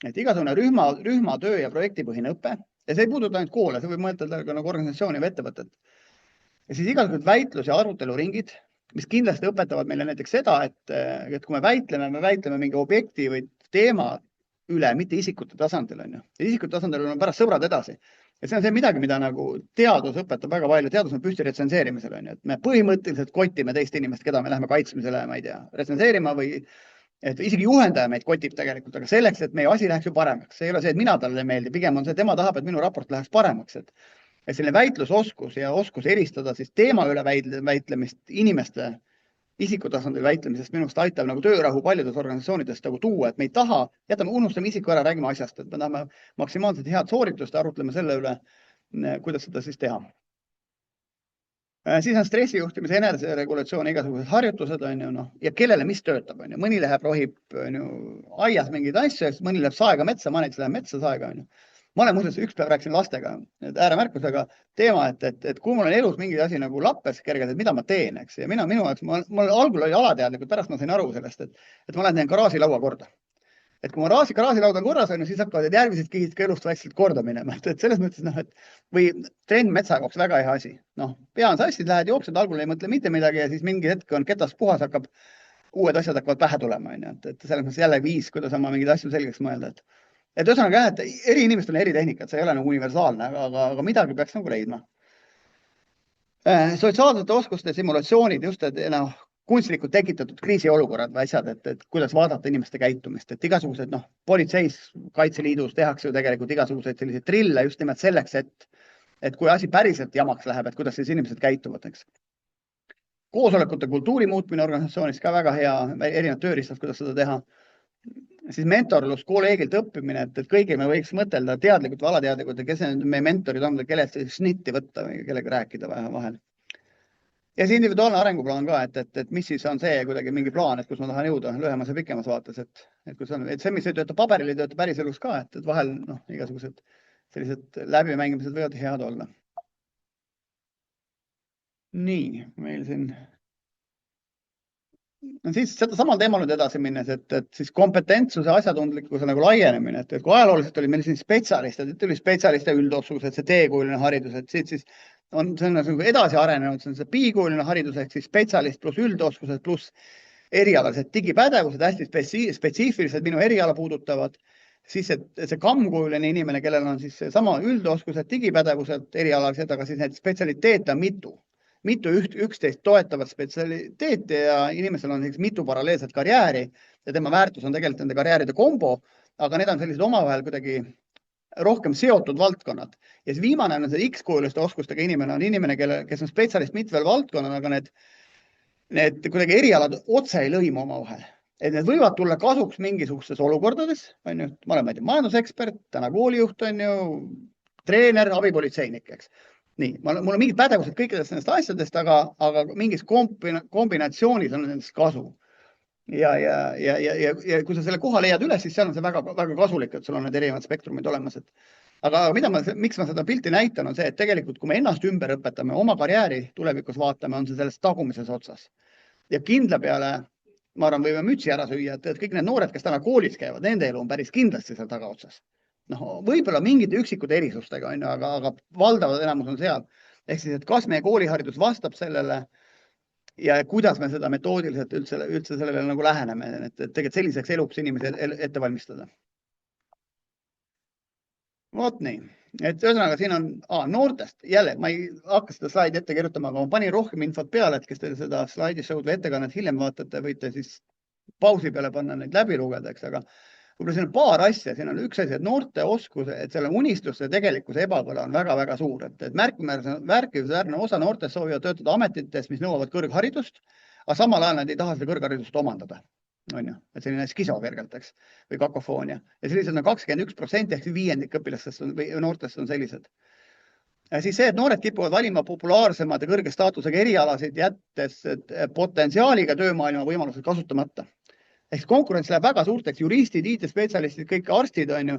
Et igasugune rühmatöö ja projektipõhine õpe ja see ei puuduta ainult koole, see võib mõelda ka nagu organisatsiooni või ettevõtet. Ja siis igasugused väitlus- ja aruteluringid, mis kindlasti õpetavad meile näiteks seda, et kui me väitleme mingi objekti või teema üle, mitte isikute tasandil on ju. Ja isikute tasandil on pärast sõbrad edasi. Ja see on see midagi, mida nagu teadus õpetab väga palju. Teadus on püsti retsenseerimisel on ju. Et me põhimõtteliselt kotime teist inimest, keda me läheme kaitsmisele, ma ei tea, retsenseerima või et isegi juhendaja meid kotib tegelikult, aga selleks, et meie asi läheks ju paremaks. See ei ole see, et mina talle ei meeldi, pigem on see, tema tahab, et minu raport läheks paremaks. Et selline väitlusoskus ja oskus eristada siis teema üle väitlemist inimeste isikutasandil väitlemisest minust aitab nagu töörahu paljudes organisatsioonidest nagu tuua, et me ei taha, unustame isiku ära, räägime asjast, et me tahame maksimaalselt head sooritust ja arutleme selle üle, kuidas seda siis teha. Siis on stressijuhtimise, eneseregulatsioon, igasugused harjutused on ju, ja kellele mis töötab on ju. Mõni läheb rohib aias mingeid asju, mõni läheb saega metsa, ma näiteks läheb metsa saega on ju. Ma olen muuseas üks päev rääkisin lastega ääremärkusega teema, et kui mul on elus mingi asi nagu lappes kergelt, et mida ma teen, eks. Ja minu jaoks, mul algul oli alateadlikult, pärast ma sain aru sellest, et ma lähen teen garaažilaua korda. Et kui ma garaažilaud on korras, siis hakkavad järgmised kihid ka elust vaikselt korda minema. Et selles mõttes, või trenn metsa jaoks väga hea asi. Pea on sassid, lähed jooksed, algul ei mõtle mitte midagi ja siis mingi hetk on ketast puhas, uued asjad hakkavad pähe tulema. Et selles mõttes jälle viis, kuidas oma mingeid asju selgeks mõelda. Et ühesõnaga, et eri inimestel on eri tehnikad, see ei ole nagu universaalne, aga midagi peaks nagu leidma. Sotsiaalsete oskuste simulatsioonid, just kunstlikult tekitatud kriisiolukorrad või asjad, et kuidas vaadata inimeste käitumist. Et igasugused, politseis, Kaitseliidus tehakse ju tegelikult igasuguseid selliseid trille just nimelt selleks, et kui asi päriselt jamaks läheb, et kuidas siis inimesed käituvad. Koosolekute kultuuri muutmine organisatsioonis ka väga hea, erinevad tööriistad, kuidas seda teha. Siis mentorlus, kolleegilt õppimine, et kõigil me võiks mõtelda teadlikult või alateadlikult, kes meie mentorid on, kellelt snitti võtta või kellega rääkida vahel. Ja see individuaalne arenguplaan ka, et mis siis on see kuidagi mingi plaan, et kus ma tahan jõuda lühemas ja pikemas vaates, et see, mis ei tööta paberil, ei tööta päris elus ka, et vahel igasugused sellised läbimängimised võivad head olla. Nii, meil siin... Siis seda samal teemal nüüd edasi minnes, et siis kompetentsuse asjatundlikkuse nagu laienemine, et kui ajalooliselt oli meil siin spetsialistid, et tuli spetsialiste üldoskus, et see teekujuline haridus, et siis see on nagu edasi arenenud, see on see põhikooline haridus ehk siis spetsialist pluss üldoskused pluss erialased digipädevused, hästi spetsiifilised minu eriala puudutavad, siis see kammkujuline inimene, kellel on siis sama üldoskused, digipädevused erialased, aga siis neid spetsialiteete on mitu üksteist toetavat spetsialiteeti ja inimesel on mitu paralleelset karjääri ja tema väärtus on tegelikult nende karjääride kombo, aga need on sellised omavahel kuidagi rohkem seotud valdkonnad. Ja siis viimane on see X-kujuliste oskustega inimene, on inimene, kes on spetsialist mitmel valdkonnal, aga need kuidagi erialad otse ei lõimu omavahel. Et need võivad tulla kasuks mingisugustes olukordades, on ju, ma olen majandusekspert, täna koolijuht on ju, treener, abipolitseinik, eks. Nii, mul on mingid pädevused kõikidest nendest asjadest, aga mingis kombinatsioonis on nendest kasu. Ja kui sa selle koha leiad üles, siis seal on see väga, väga kasulik, et sul on need erinevad spektrumid olemas. Aga miks ma seda pilti näitan, on see, et tegelikult, kui me ennast ümber õpetame, oma karjääri tulevikus vaatame, on see selles tagumises otsas. Ja kindla peale, ma arvan, võime mütsi ära süüa, et kõik need noored, kes täna koolis käivad, nende elu on päris kindlasti seal tagaotsas. Võib-olla mingite üksikud erisustega, aga valdavad enamus on seal. Ehk siis, et kas meie kooliharidus vastab sellele ja kuidas me seda metoodiliselt üldse sellele nagu läheneme, et tegelikult selliseks eluks inimesi ette valmistada. Vot nii, et ühesõnaga siin on noortest, jälle ma ei hakka seda slaidi ette kirjutama, aga ma panin rohkem infot peale, et kes teil seda slaidishow'd või ettekannet hiljem vaatate, võite siis pausi peale panna neid läbi lugeda, eks, aga võib-olla siin on paar asja, siin on üks asi, et noorte oskus, et selle unistuste tegelikkuse ebakõla on väga-väga suur, et märkimisväärne osa noortest soovivad töötada ametites, mis nõuavad kõrgharidust, aga samal ajal nad ei taha seda kõrgharidust omandada. On ju, et selline skiso kergelt, eks, või kakofoonia. Ja sellised on 21% ehk viiendik õpilastest või noortest on sellised. Ja siis see, et noored kipuvad valima populaarsemad ja kõrge staatusega erialasid, jättes potentsiaaliga töömaailma võimalused kasutamata. Ehk konkurents läheb väga suurteks, juristid, IT-spetsialistid, kõik arstid on ju,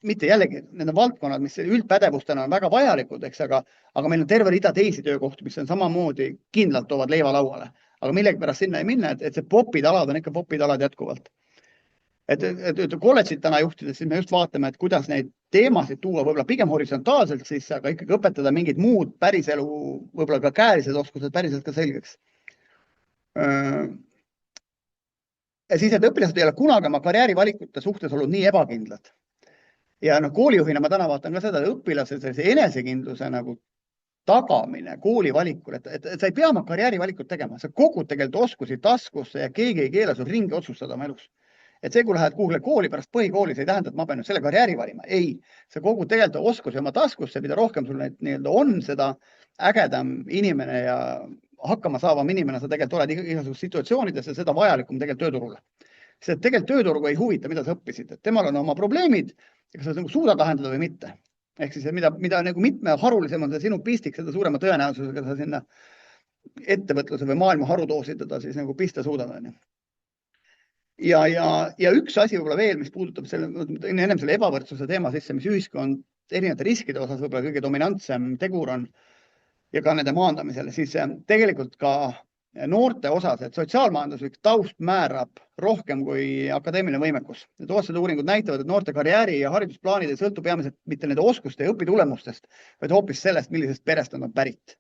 mitte jällegi need valdkonnad, mis üldpädevustena on väga vajalikud, eks, aga meil on terve rida teisi töökohti, mis on samamoodi kindlalt toovad leiva lauale. Aga millegi pärast sinna ei minna, et see popid alad on ikka popid alad jätkuvalt. Et kolledžit täna juhtides, siis me just vaatame, et kuidas neid teemasid tuua võib-olla pigem horisontaalselt siis, aga ikkagi õpetada mingid muud päriselu, võib-olla ka käelised oskused päriselt ka selgeks. Ja siis, et õpilased ei ole kunagi oma karjäärivalikute suhtes olnud nii ebakindlad. Ja koolijuhina ma täna vaatan ka seda, et õpilased sellise enesekindluse nagu tagamine koolivalikul, et sa ei pea oma karjäärivalikut tegema, sa kogud tegelikult oskusi taskusse ja keegi ei keela sul ringi otsustada oma elus. Et see, kui lähed kuhule kooli pärast põhikooli, see ei tähenda, et ma pean nüüd selle karjääri valima. Ei, sa kogud tegelikult oskusi oma taskusse, mida rohkem sul neid nii-öelda on, seda ägedam inimene ja hakkama saavam inimene sa tegelikult oled igasugustes situatsioonides ja seda vajalikum tegelikult tööturule. Sest tegelikult tööturgu ei huvita, mida sa õppisid, et temal on oma probleemid ja kas sa suudad lahendada või mitte. Ehk siis, mida nagu mitme harulisem on see sinu pistik, seda suurema tõenäosusega sa sinna ettevõtluse või maailma harudoosi teda siis nagu pista suudad. Ja üks asi võib-olla veel, mis puudutab ennem selle ebavõrdsuse teema sisse, mis ühiskond erinevate riskide osas võib-olla kõige dominantsem tegur on ja ka nende maandamisele, siis tegelikult ka noorte osas, et sotsiaalmajanduslik taust määrab rohkem kui akadeemiline võimekus. OECD uuringud näitavad, et noorte karjääri ja haridusplaanid ei sõltu peamiselt mitte nende oskuste ja õpitulemustest, vaid hoopis sellest, millisest perest nad on pärit.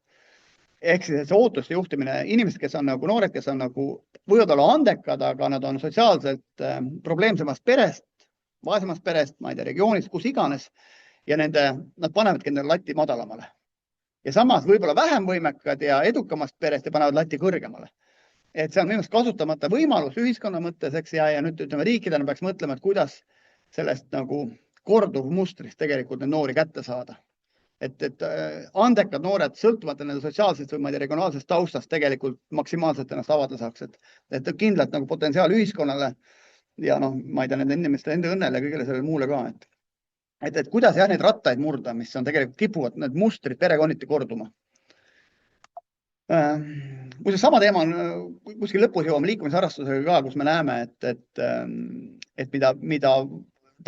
Ehk siis see ootuste juhtimine, inimesed, kes on nagu noored, kes on nagu, võivad olla andekad, aga nad on sotsiaalselt probleemsemast perest, vaesemast perest, ma ei tea, regioonist, kus iganes, ja nad panevadki endale latti madalamale. Ja samas võib-olla vähem võimekad ja edukamast perest ja panevad latti kõrgemale. Et see on minu meelest kasutamata võimalus ühiskonna mõttes, eks, ja nüüd ütleme riikidena peaks mõtlema, et kuidas sellest nagu korduvmustrist tegelikult need noori kätte saada. Et andekad noored sõltuvalt nende sotsiaalsest või regionaalsest taustast tegelikult maksimaalselt ennast avada saaks. Et kindlalt nagu potentsiaal ühiskonnale ja ma ei tea, nende inimeste enda õnnele ja kõigele sellele muule ka. Et kuidas neid rattaid murda, mis on tegelikult kipuvad need mustrid perekonniti korduma. Kui see sama teema on kuskil lõpus jõuame liikumisharrastusega ka, kus me näeme, et mida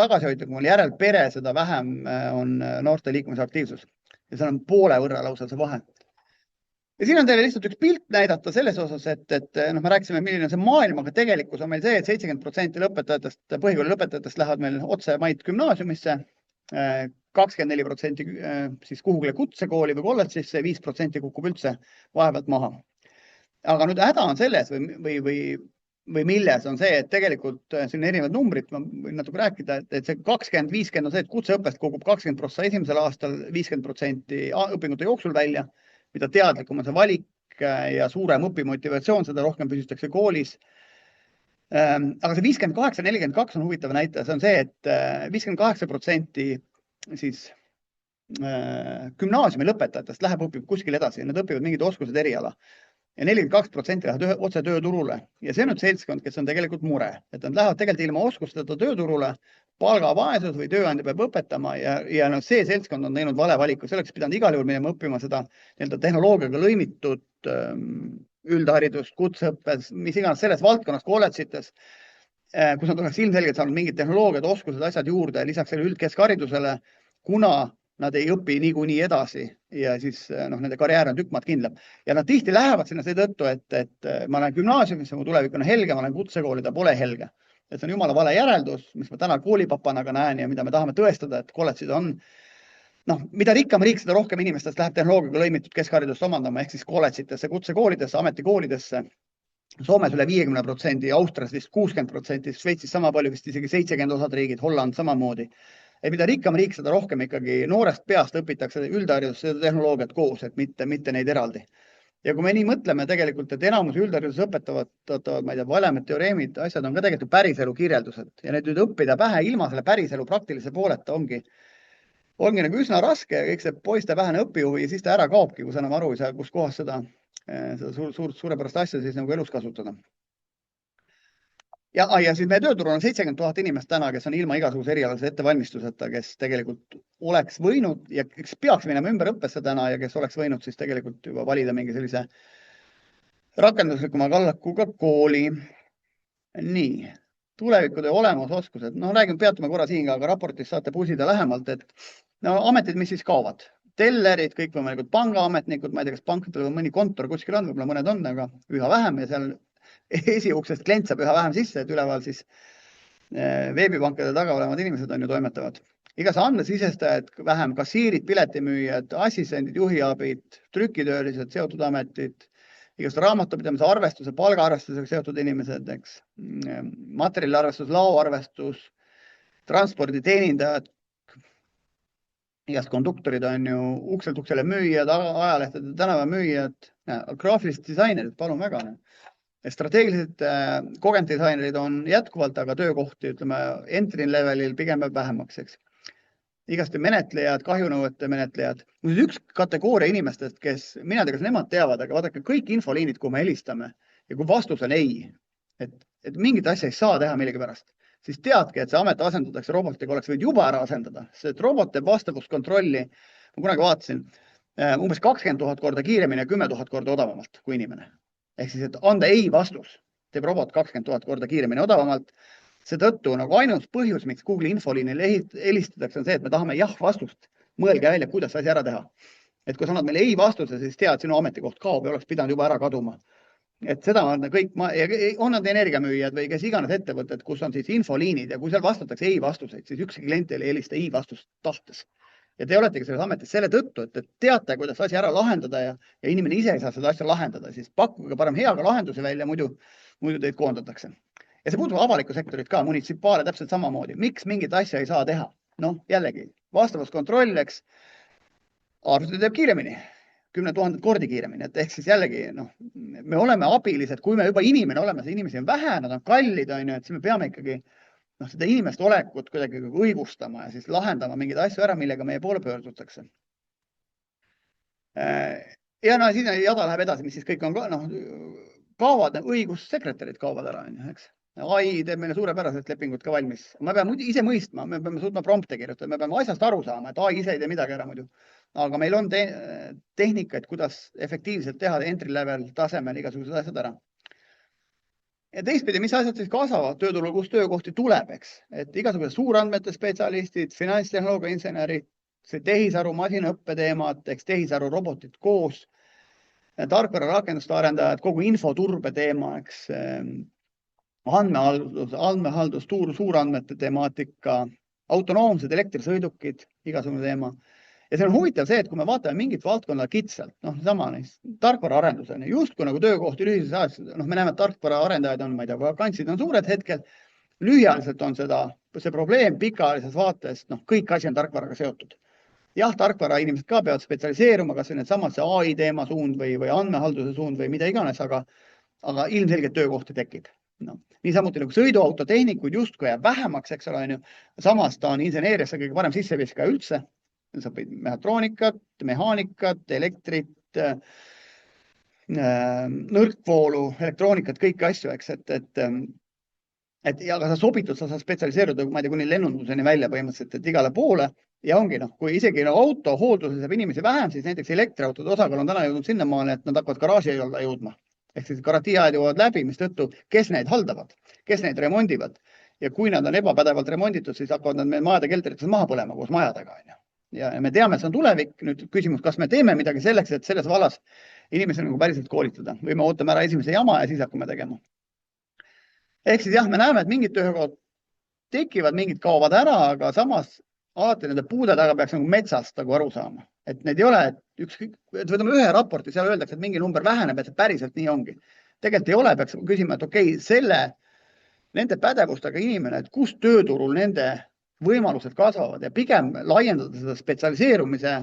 tagasihoidlikum on järel pere, seda vähem on noorte liikumisaktiivsus. Ja see on poole võrra lausa see vahe. Ja siin on teile lihtsalt üks pilt näidata selles osas, et me rääkisime, milline on see maailm, aga tegelikkus on meil see, et 70% põhikooli lõpetajatest lähevad meil otse Mait gümnaasiumisse. 24% siis kuhugile kutsekooli või kolledžisse, 5% kukub üldse vaevalt maha. Aga nüüd häda on selles või milles on see, et tegelikult siin erinevad numbrid, ma võin natuke rääkida, et see 20-50 on see, et kutseõppest kogub 20% esimesel aastal, 50% õpingute jooksul välja, mida teadlikum on see valik ja suurem õpimotivatsioon, seda rohkem püsitakse koolis. Aga see 58-42 on huvitav näitaja, see on see, et 58% siis gümnaasiumi lõpetajatest läheb õpib kuskil edasi, nad õpivad mingid oskused eriala. Ja 42% lähevad otse tööturule ja see on nüüd seltskond, kes on tegelikult mure, et nad lähevad tegelikult ilma oskusteta tööturule, palgavaesus või tööandja peab õpetama ja no see seltskond on teinud vale valiku, selleks pidanud igal juhul minema õppima seda tehnoloogiaga lõimitud üldharidust, kutseõppes, mis iganes selles valdkonnas, kolledžites, kus nad oleks ilmselgelt saanud mingid tehnoloogiad, oskused, asjad juurde, lisaks selle üldkeskharidusele, kuna nad ei õpi niikuinii edasi ja siis nende karjäär on tükk maad kindlam. Ja nad tihti lähevad sinna seetõttu, et ma lähen gümnaasiumisse, mu tulevik on helge, ma lähen kutsekooli, ta pole helge. Et see on jumala vale järeldus, mis ma täna koolipapanaga näen ja mida me tahame tõestada, et kolledžid on, mida rikkam riik, seda rohkem inimestest läheb tehnoloogiaga lõimitud keskharidust omandama, ehk siis kolledžitesse, kutsekoolidesse, ametikoolidesse. Soomes üle 50%, Austrias vist 60%, Šveitsis sama palju, vist isegi 70 osad riigid, Holland samamoodi. Et mida rikkam riik, seda rohkem ikkagi noorest peast õpitakse üldharidus ja tehnoloogiat koos, et mitte neid eraldi. Ja kui me nii mõtleme tegelikult, et enamus üldharidus õpetavad, ma ei tea, valemid, teoreemid, asjad on ka tegelikult päriselu kirjeldused ja need nüüd õppida pähe ilma selle päriselu praktilise pooleta ongi nagu üsna raske ja kõik see poiste vähene õpihuvi ja siis ta ära kaobki, kui sa enam aru ei saa, kus kohas seda suurepärast asja siis nagu elus kasutada. Ja siis meie tööturul on 70 000 inimest täna, kes on ilma igasuguse erialase ettevalmistuseta, kes tegelikult oleks võinud ja kes peaks minema ümberõppesse täna ja kes oleks võinud siis tegelikult juba valida mingi sellise rakenduslikuma kallakuga kooli. Nii, tulevikutöö olemusoskused. Peatume korra siin ka, aga raportis saate pusida lähemalt, et ametid, mis siis kaovad. Tellerid, kõik võimalikud pangaametnikud, ma ei tea, kas pankadel on mõni kontor kuskil on, võib-olla mõned on, aga üha vähem ja seal esiuksest klient saab üha vähem sisse, et üleval siis veebipankade taga olevad inimesed on ju toimetavad. Igas andmesisestajad, vähem kassiirid, piletimüüjad, assistendid, juhiabid, trükitöölised, seotud ametid, igast raamatupidamise arvestuse, palgaarvestusega seotud inimesed, eks, materjaliarvestus, laoarvestus, transporditeenindajad, igast konduktorid on ju, ukselt uksele müüjad, ajalehtede tänavamüüjad, graafilised disainerid, palun väga. Strateegilised kogemusdisainerid on jätkuvalt, aga töökohti, ütleme, entry levelil pigem vähemaks, eks. Igasti menetlejad, kahjunõuete menetlejad. Üks kategooria inimestest, kes, mina tea, kas nemad teavad, aga vaadake kõik infoliinid, kuhu me helistame ja kui vastus on ei, et mingit asja ei saa teha millegipärast, siis teadki, et see amet asendatakse robotiga, oleks võid juba ära asendada. See robot teeb vastavuskontrolli, ma kunagi vaatasin, umbes 20 000 korda kiiremini ja 10 000 korda odavamalt kui inimene. Ehk siis, et anda ei vastus, teeb robot 20 000 korda kiiremini odavamalt. Seetõttu nagu ainus põhjus, miks Google infoliinile helistatakse, on see, et me tahame jah vastust. Mõelge välja, kuidas asi ära teha. Et kui sa annad meile ei vastuse, siis tead, sinu ametikoht kaob ja oleks pidanud juba ära kaduma. Et seda on kõik, on nad energiamüüjad või kes iganes ettevõtted, kus on siis infoliinid ja kui seal vastatakse ei vastuseid, siis ükski klient ei helista ei vastust tahtes. Ja te oletegi selles ametis selle tõttu, et teate, kuidas asi ära lahendada ja inimene ise ei saa seda asja lahendada, siis pakkuge parem heaga lahendusi välja, muidu teid koondatakse. Ja see puudub avalikku sektorit ka, munitsipaale täpselt samamoodi. Miks mingit asja ei saa teha? Jällegi, vastavuskontroll, eks, arvuti teeb kiiremini, 10 000 kordi kiiremini, et ehk siis jällegi, me oleme abilised, kui me juba inimene oleme, see inimesi on vähe, nad on kallid, on ju, et siis me peame ikkagi seda inimest olekut kuidagi õigustama ja siis lahendama mingeid asju ära, millega meie poole pöördutakse. Ja siis jada läheb edasi, mis siis kõik on kaovad, õigussekretärid kaovad ära, eks. AI teeb meile suurepäraselt lepingut ka valmis. Me peame ise mõistma, me peame suutma prompte kirjutada, me peame asjast aru saama, et AI ise ei tee midagi ära muidu. Aga meil on tehnikaid, kuidas efektiivselt teha entry level tasemel igasugused asjad ära. Ja teistpidi, mis asjad siis kasvavad tööturul, kus töökohti tuleb, eks? Et igasugused suurandmete spetsialistid, finantstehnoloogia insenerid, see tehisaru masinaõppe teemad, eks tehisaru robotid koos, tarkvara rakenduste arendajad, kogu infoturbe teema, eks, andmehaldus, suurandmete temaatika, autonoomsed elektrisõidukid, igasugune teema. Ja see on huvitav see, et kui me vaatame mingit valdkonda kitsalt, sama tarkvaraarendusena, justkui nagu töökohti lühises ajas, me näeme, et tarkvaraarendajaid on, ma ei tea, vakantsid on suured hetkel, lühiajaliselt on see probleem pikaajalises vaates, kõik asi on tarkvaraga seotud. Jah, tarkvara inimesed ka peavad spetsialiseeruma, kas need samad see AI teema suund või andmehalduse suund või mida iganes, aga ilmselgelt töökohti tekib. Niisamuti nagu sõiduautotehnikuid justkui jääb vähemaks, eks ole, samas ta on inseneeriasse kõige parem sisseviskaja üldse. Sa võid mehhatroonikat, mehaanikat, elektrit, nõrkvoolu, elektroonikat, kõiki asju, eks, aga sa sobitud, sa saad spetsialiseeruda, ma ei tea, kuni lennunduseni välja põhimõtteliselt, et igale poole ja ongi, kui isegi auto hoolduses jääb inimesi vähem, siis näiteks elektriautode osakaal on täna jõudnud sinnamaale, et nad hakkavad garaaži alla jõudma. Ehk siis garantiiajad jõuavad läbi, mis tõttu, kes neid haldavad, kes neid remondivad ja kui nad on ebapädevalt remonditud, siis hakkavad nad meil majade keltrites maha põlema koos majadega. Ja me teame, et see on tulevik. Nüüd küsimus, kas me teeme midagi selleks, et selles vallas inimesi nagu päriselt koolitada või me ootame ära esimese jama ja siis hakkame tegema. Ehk siis jah, me näeme, et mingid töökohad tekivad, mingid kaovad ära, aga samas alati nende puude taga peaks nagu metsast nagu aru saama. Et need ei ole, et võtame ühe raporti, seal öeldakse, et mingi number väheneb, et päriselt nii ongi. Tegelikult ei ole, peaks küsima, et okei, nende pädevustega inimene, et kus tööturul nende võimalused kasvavad ja pigem laiendada seda spetsialiseerumise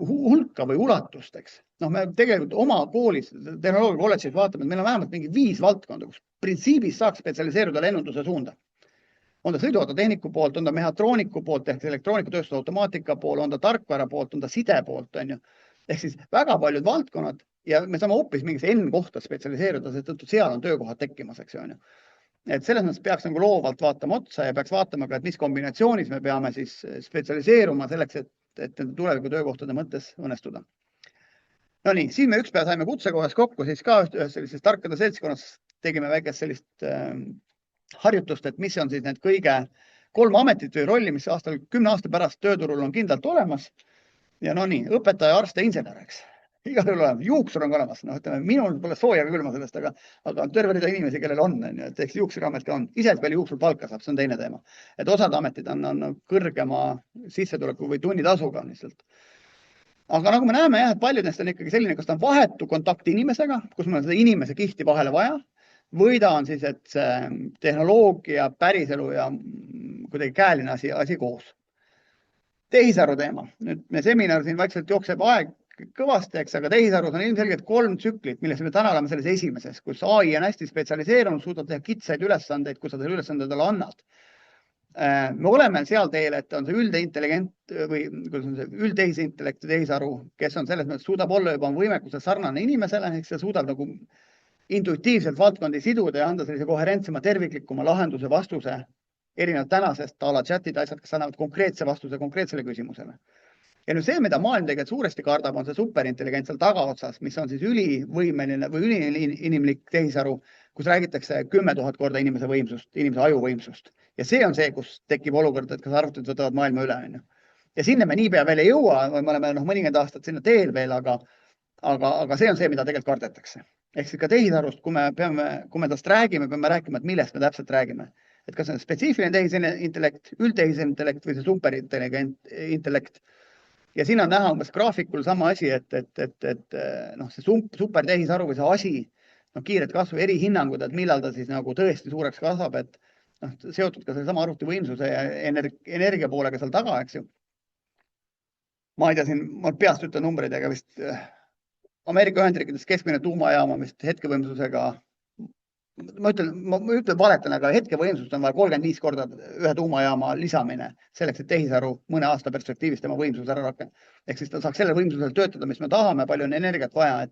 hulka või ulatust, eks. Me tegelikult oma koolis, tehnoloogia kolledžis vaatame, et meil on vähemalt mingi 5 valdkonda, kus printsiibis saaks spetsialiseeruda lennunduse suunda. On ta sõiduautotehniku poolt, on ta mehhatrooniku poolt, ehk elektroonikatööstuse automaatika pool, on ta tarkvara poolt, on ta side poolt, on ju. Ehk siis väga paljud valdkonnad ja me saame hoopis mingis N-kohta spetsialiseeruda, sest seal on töökohad tekkimas, eks ju. Et selles mõttes peaks nagu loovalt vaatama otsa ja peaks vaatama ka, et mis kombinatsioonis me peame siis spetsialiseeruma selleks, et tuleviku töökohtade mõttes õnnestuda. No nii, siin me ükspäev saime kutsekohas kokku, siis ka ühes sellises tarkade seltskonnas tegime väikest sellist harjutust, et mis on siis need kõige 3 ametit või rolli, mis 10 aasta pärast tööturul on kindlalt olemas. Ja no nii, õpetaja, arst ja insener, eks. Igal juhul olemas, juuksur on olemas, minul pole sooja külma sellest, aga on terve rida inimesi, kellel on, et eks juuksuriamet ka on. Ise palju juuksur palka saab, see on teine teema. Et osad ametid on kõrgema sissetuleku või tunnitasuga lihtsalt. Aga nagu me näeme, et paljud neist on ikkagi selline, kas ta on vahetu kontakt inimesega, kus meil on seda inimese kihti vahele vaja, või ta on siis, et see tehnoloogia, päriselu ja kuidagi käeline asi koos. Tehisaru teema. Nüüd me seminar siin vaikselt jookseb aeg kõvasti, eks, aga tehisarus on ilmselgelt 3 tsüklit, milles me täna oleme selles esimeses, kus AI on hästi spetsialiseerunud, suudab teha kitsaid ülesandeid, kus sa selle ülesanded talle annad. Me oleme seal teel, et on see üldintelligent või üldtehisintellekti tehisaru, kes on selles mõttes suudab olla juba võimekuse sarnane inimesele, ehk see suudab nagu intuitiivselt valdkondi siduda ja anda sellise koherentsema, terviklikuma lahenduse vastuse erinevalt tänasest a la chatid asjad, kes annavad konkreetse vastuse konkreetsele küsimusele. Ja nüüd see, mida maailm tegelikult suuresti kardab, on see superintelligent seal tagaotsas, mis on siis ülivõimeline või üliinimlik tehisaru, kus räägitakse 10 000 korda inimese võimsust, inimese ajuvõimsust. Ja see on see, kus tekib olukord, et kas arvutid võtavad maailma üle. Ja sinna me niipea veel ei jõua, me oleme mõningad aastad sinna teel veel, aga see on see, mida tegelikult kardetakse. Ehk siis ka tehisarust, kui me tast räägime, peame rääkima, et millest me täpselt räägime. Et kas on spetsiifiline tehisintellekt, üldtehisintellekt või see superintelligent intellekt. Ja siin on näha umbes graafikul sama asi, et see supertehisaru või see asi, kiired kasvu eri hinnangud, et millal ta siis nagu tõesti suureks kasvab, et seotud ka selle sama arvuti võimsuse ja energia poolega seal taga, eks ju. Ma ei tea siin, ma peast ütlen numbreid, aga vist Ameerika Ühendriikides keskmine tuumajaama vist hetkevõimsusega, ma ütlen valetan, aga hetkevõimsust on vaja 35 korda ühe tuumajaama lisamine selleks, et tehisaru mõne aasta perspektiivis tema võimsus ära rakendada. Ehk siis ta saaks selle võimsusel töötada, mis me tahame, palju on energiat vaja,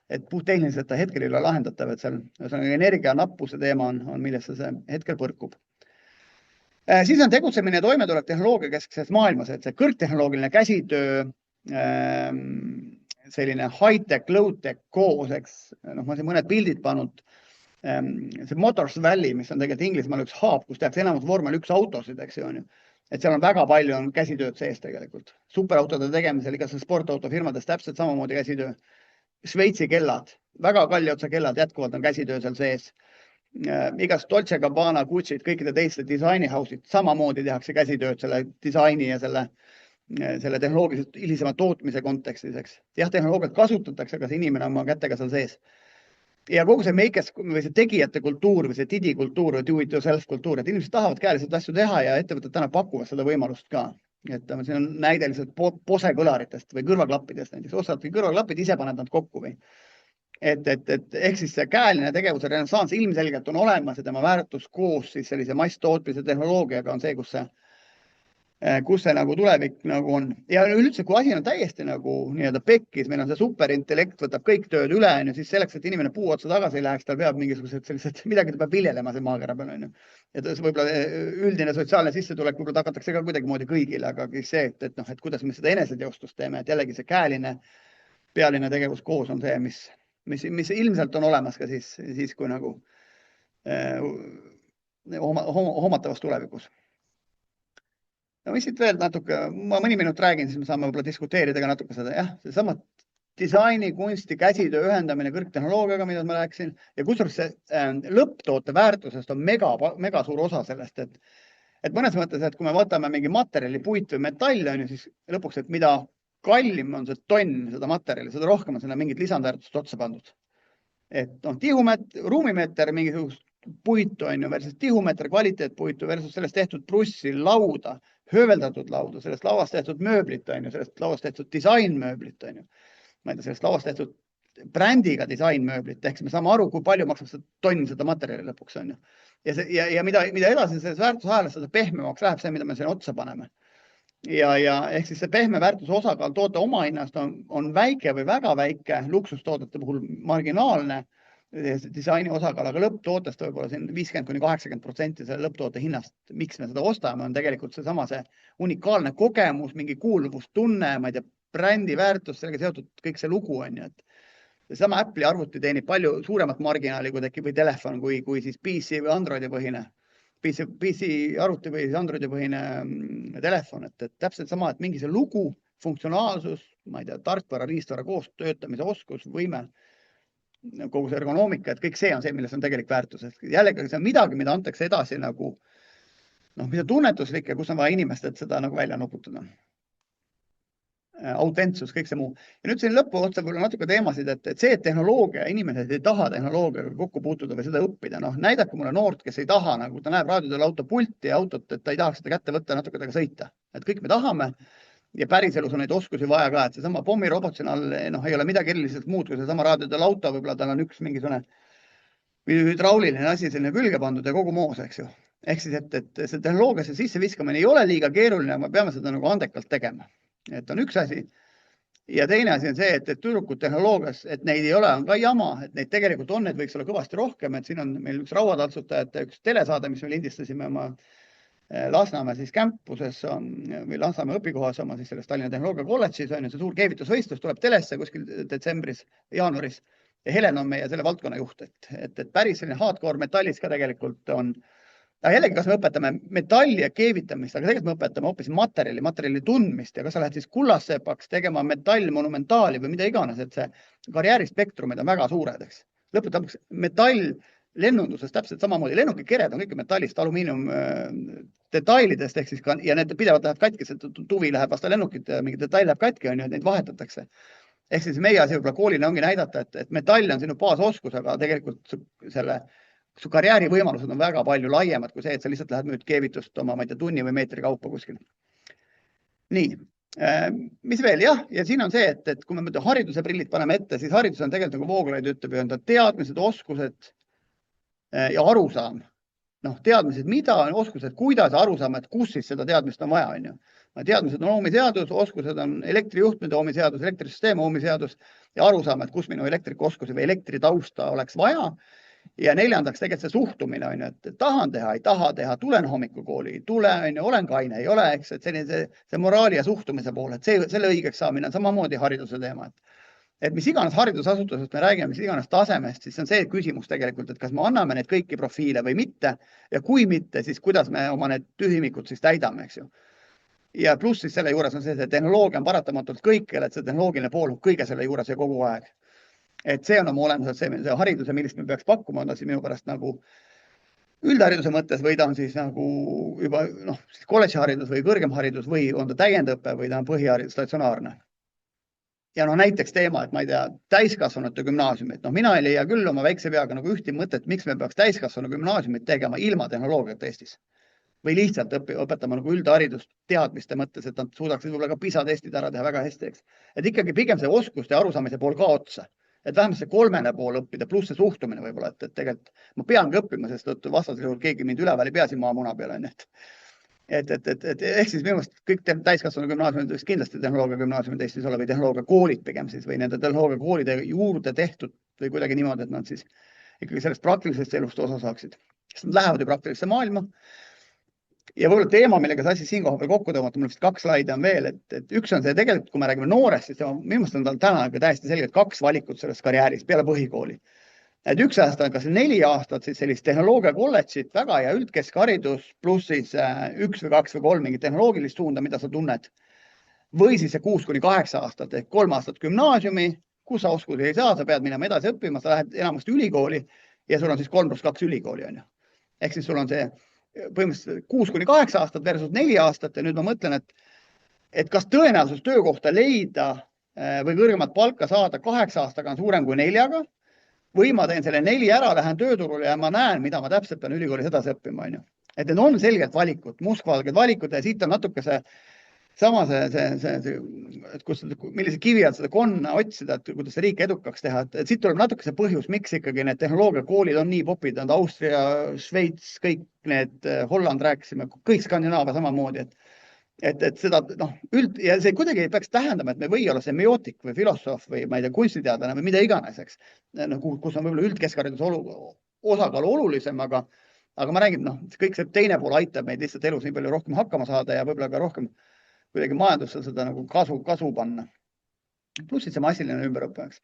et puhttehniliselt ta hetkel ei ole lahendatav, et seal energia nappuse teema on, millesse see hetkel põrkub. Siis on tegutsemine ja toimetulek tehnoloogia keskses maailmas, et see kõrgtehnoloogiline käsitöö, selline high-tech, low-tech koos, eks, ma siin mõned pildid pannud, see Motors Valley, mis on tegelikult Inglismaal üks haab, kus tehakse enamus vormel 1 autosid, eks ju, et seal on väga palju on käsitööd sees tegelikult. Superautode tegemisel, igas sportautofirmades täpselt samamoodi käsitöö. Šveitsi kellad, väga kalliotsa kellad jätkuvalt on käsitöö seal sees. igast Dolce Gabbana, Gucci'd, kõikide teiste disainihouse'id samamoodi tehakse käsitööd selle disaini ja selle tehnoloogiliselt hilisema tootmise kontekstis, eks. Jah, tehnoloogiat kasutatakse, aga see inimene oma kätega seal sees. Ja kogu see makers või see tegijate kultuur või see didikultuur või do-it-yourself kultuur, et inimesed tahavad käeliselt asju teha ja ettevõtted täna pakuvad seda võimalust ka. Et siin on näide lihtsalt Bose kõlaritest või kõrvaklappidest, näiteks ostadki kõrvaklapid, ise paned nad kokku või. Et ehk siis see käeline tegevuse renessanss ilmselgelt on olemas ja tema väärtus koos siis sellise masstootmise tehnoloogiaga on see, kus see nagu tulevik nagu on. Ja üldse, kui asi on täiesti nagu nii-öelda pekkis, meil on see superintellekt, võtab kõik tööd üle, siis selleks, et inimene puu otsa tagasi ei läheks, tal peab mingisugused sellised, midagi ta peab viljelema see maakera peal. Ja võib-olla üldine sotsiaalne sissetulek võib-olla tagatakse ka kuidagimoodi kõigile, aga see, et kuidas me seda eneseteostust teeme, et jällegi see käeline pealine tegevus koos on see, mis ilmselt on olemas ka siis kui nagu homatavas tulevikus. No mis siit veel natuke, ma mõni minut räägin, siis me saame võib-olla diskuteerida ka natuke seda, jah, seesama disaini, kunsti, käsitöö ühendamine kõrgtehnoloogiaga, mida ma rääkisin, ja kusjuures see lõpptoote väärtusest on mega suur osa sellest, et mõnes mõttes, et kui me võtame mingi materjali, puit või metall, siis lõpuks, et mida kallim on see tonn seda materjali, seda rohkem on sinna mingit lisandväärtust otsa pandud. Et ruumimeeter, mingisugust puitu on ju, versus tihumeeter kvaliteetpuitu versus sellest tehtud prussi, lauda, hööveldatud lauda, sellest lauast tehtud mööblit on ju, sellest lauast tehtud disainmööblit on ju. Ma ei tea, sellest lauast tehtud brändiga disainmööblit, ehk me saame aru, kui palju maksab see tonn seda materjali lõpuks on ju. Ja mida edasi selles väärtusahelas, seda pehmemaks läheb see, mida me sinna otsa paneme. Ja ehk siis see pehme väärtuse osakaal toote omahinnast on väike või väga väike, luksustoodete puhul marginaalne disaini osakaal, aga lõpptootest võib-olla siin 50–80% selle lõpptoote hinnast, miks me seda ostame, on tegelikult see unikaalne kogemus, mingi kuuluvustunne, ma ei tea, brändi väärtus, sellega seotud kõik see lugu on ju, et sama Apple'i arvuti teenib palju suuremat marginaali, kui tekib või telefon, kui siis PC või Androidi põhine. PC arvuti või Androidi põhine telefon, et täpselt sama, et mingi see lugu, funktsionaalsus, ma ei tea, tarkvara, riistvara koos töötamise oskus, võime, kogu see ergonoomika, et kõik see on see, milles on tegelik väärtus. Jällegi see on midagi, mida antakse edasi nagu, mida tunnetuslik ja kus on vaja inimest, et seda nagu välja nuputada. Autentsus, kõik see muu. Ja nüüd siin lõppu otsa võib-olla natuke teemasid, et see, et tehnoloogia, inimesed ei taha tehnoloogiaga kokku puutuda või seda õppida. Näidake mulle noort, kes ei taha, nagu ta näeb raadiodel autopulti ja autot, et ta ei tahaks seda kätte võtta, natuke taga sõita. Et kõik me tahame ja päriselus on neid oskusi vaja ka, et seesama pommirobot siin all ei ole midagi eriliselt muud, kui seesama raadiodel auto, võib-olla tal on üks mingisugune hydrauliline asi selline külge pandud ja kogu moos, eks ju. Ehk siis, et see tehnoloogiasse sisse viskamine ei ole liiga keeruline, me peame seda nagu andekalt tegema. Et on üks asi. Ja teine asi on see, et tüdrukud tehnoloogias, et neid ei ole, on ka jama, et neid tegelikult on, et võiks olla kõvasti rohkem, et siin on meil üks rauataltsutajate, üks telesaade, mis me lindistasime oma Lasnamäe siis campuses või Lasnamäe õpikohas oma siis selles Tallinna Tehnoloogia kolledžis on see suur keevitusvõistlus, tuleb telesse kuskil detsembris, jaanuaris ja Helen on meie selle valdkonna juht, et päris selline hardcore metallis ka tegelikult on. Aga jällegi, kas me õpetame metalli ja keevitamist, aga tegelikult me õpetame hoopis materjali tundmist ja kas sa lähed siis kullassepaks tegema metall monumentaali või mida iganes, et see karjäärispektrumid on väga suured, eks. Lõpuks metall lennunduses täpselt samamoodi, lennukikered on kõik metallist, alumiinium detailidest, ehk siis ka, ja need pidevalt läheb katki, see tuvi läheb vastu lennukit ja mingi detail läheb katki, on ju, et neid vahetatakse. Ehk siis meie asi võib-olla koolina ongi näidata, et metall on sinu baasoskus, aga tegelikult su karjääri võimalused on väga palju laiemad kui see, et sa lihtsalt lähed nüüd keevitust oma, ma ei tea, tunni või meetri kaupa kuskil. Nii, mis veel? Jah, ja siin on see, et kui me hariduse prillid paneme ette, siis haridus on tegelikult nagu Vooglaid ütleb, on teadmised, oskused ja arusaam. Teadmised, mida on oskused, kuidas arusaam, et kus siis seda teadmist on vaja, on ju. Teadmised on oomiseadus, oskused on elektrijuhtmide oomiseadus, elektrisüsteemi oomiseadus ja arusaam, et kus minu elektrikuoskusi või elektritausta oleks vaja. Ja neljandaks tegelikult see suhtumine on ju, et tahan teha, ei taha teha, tulen hommikukooli, tule, on ju, olen kaine, ei ole, eks, et see moraali ja suhtumise pool, et selle õigeks saamine on samamoodi hariduse teema. Et mis iganes haridusasutusest me räägime, mis iganes tasemest, siis on see küsimus tegelikult, et kas me anname neid kõiki profiile või mitte ja kui mitte, siis kuidas me oma need tühimikud siis täidame, eks ju. Ja pluss siis selle juures on see tehnoloogia on paratamatult kõikjal, et see tehnoloogiline pool on kõige selle juures ja kogu aeg. et see on oma olemuselt see hariduse, millist me peaks pakkuma, on ta siis minu pärast nagu üldhariduse mõttes või ta on siis nagu juba kolledži haridus või kõrgem haridus või on ta täiendõpe või ta on põhiharidus statsionaarne. Ja näiteks teema, et ma ei tea, täiskasvanute gümnaasiumid. Mina ei leia küll oma väikse peaga nagu ühti mõtet, miks me peaks täiskasvanu gümnaasiumid tegema ilma tehnoloogiat Eestis. Või lihtsalt õpetama nagu üldharidust teadmiste mõttes, et nad suudaksid võib-olla ka PISA testid ära teha väga hästi, eks. Et ikkagi pigem see oskuste arusamise pool ka otsa. Et vähemalt see kolmene pool õppida, pluss see suhtumine võib-olla, et tegelikult ma peangi õppima, sest vastasel juhul keegi mind üleval ei pea siin maamuna peale. Et ehk siis minu meelest kõik täiskasvanu gümnaasiumid võiks kindlasti tehnoloogia gümnaasiumid Eestis olla või tehnoloogia koolid pigem siis või nende tehnoloogia koolide juurde tehtud või kuidagi niimoodi, et nad siis ikkagi sellest praktilisest elust osa saaksid. Sest nad lähevad ju praktilisse maailma. Ja võib-olla teema, millega sa asja siin koha peal kokku tõmmata, mul vist 2 slaidi on veel, et üks on see tegelikult, kui me räägime noorest, siis minu meelest on tal täna täiesti selgelt 2 valikut selles karjääris peale põhikooli. Et üks aasta on kas 4 aastat siis sellist tehnoloogia kolledžit, väga hea üldkeskharidus, pluss siis 1 või 2 või 3 mingit tehnoloogilist suunda, mida sa tunned. Või siis see 6–8 aastat ehk 3 aastat gümnaasiumi, kus sa oskusi ei saa, sa pead minema edasi õppima, sa lähed enamasti ülikooli ja sul on siis 3+2 ülikooli. Ehk siis sul on see põhimõtteliselt 6–8 aastat versus 4 aastat ja nüüd ma mõtlen, et kas tõenäosus töökohta leida või kõrgemat palka saada 8 aastaga on suurem kui 4-ga või ma teen selle 4 ära, lähen tööturule ja ma näen, mida ma täpselt pean ülikoolis edasi õppima. Et need on selgelt valikud, mustvalged valikud ja siit on natuke see sama millise kivi alt seda konna otsida, et kuidas riik edukaks teha. Et siit tuleb natuke see põhjus, miks ikkagi need tehnoloogiakoolid on nii popid, on Austria, Šveits, kõik need, Holland rääkisime, kõik Skandinaavia samamoodi. Et seda, ja see kuidagi ei peaks tähendama, et me või olla semiootik või filosoof või ma ei tea, kunstiteadlane või mida iganes, eks. Kus on võib-olla üldkeskhariduse osakaal olulisem, aga ma räägin, kõik see teine pool aitab meid lihtsalt elus nii palju rohkem hakkama saada ja võib-olla ka rohkem kuidagi majandusse seda nagu kasu panna. Plussid see massiline ümberõppeks.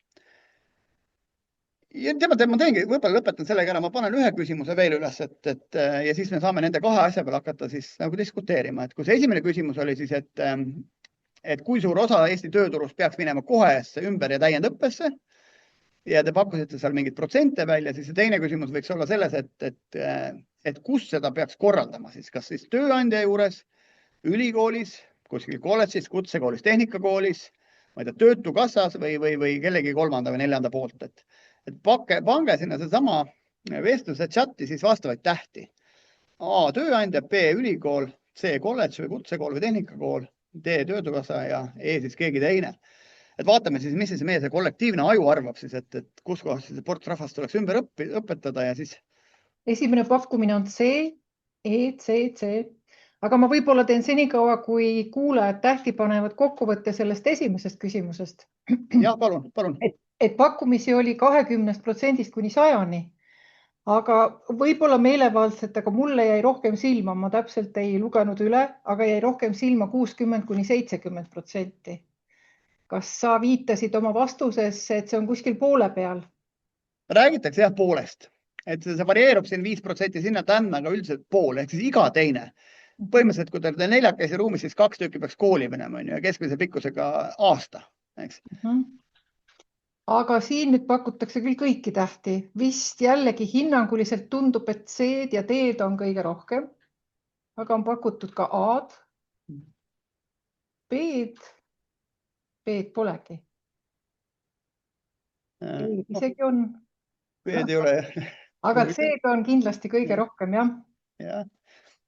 Ja ma teengi, võib-olla lõpetan sellega ära, ma panen ühe küsimuse veel üles, ja siis me saame nende 2 asja peal hakata siis nagu diskuteerima. Et kui see esimene küsimus oli siis, et kui suur osa Eesti tööturust peaks minema kohesse ümber- ja täiendõppesse ja te pakkusite seal mingid protsente välja, siis see teine küsimus võiks olla selles, et kus seda peaks korraldama siis, kas siis tööandja juures, ülikoolis, kuskil kolledžis, kutsekoolis, tehnikakoolis, ma ei tea, töötukassas või kellegi 3. või 4. poolt. Et pange sinna seesama vestluse chati siis vastavaid tähti. A, tööandja, B, ülikool, C, kolledž või kutsekool või tehnikakool, D, töötukassa ja E siis keegi teine. Et vaatame siis, mis siis meie see kollektiivne aju arvab siis, et kus kohas see portsrahvast tuleks ümber õpetada ja siis. Esimene pakkumine on C, E, C, C. Aga ma võib-olla teen senikaua, kui kuulajad tähti panevad kokkuvõtte sellest esimesest küsimusest. Ja, palun. Et pakkumisi oli 20% kuni 100-ni, aga võib-olla meelevaldselt, aga mulle jäi rohkem silma, ma täpselt ei lugenud üle, aga jäi rohkem silma 60–70%. Kas sa viitasid oma vastuses, et see on kuskil poole peal? Räägitakse jah poolest, et see varieerub siin 5% sinna tänna, aga üldiselt pool, ehk siis iga teine. Põhimõtteliselt, kui te 4 käisi ruumis, siis 2 tükki peaks kooli minema ja keskmise pikkusega aasta. Eks? Aga siin nüüd pakutakse küll kõiki tähti. Vist jällegi hinnanguliselt tundub, et C-d ja D-d on kõige rohkem. Aga on pakutud ka A-d. B-d polegi. Isegi on. B-d ei ole. Aga C-d on kindlasti kõige rohkem, jah. Jah.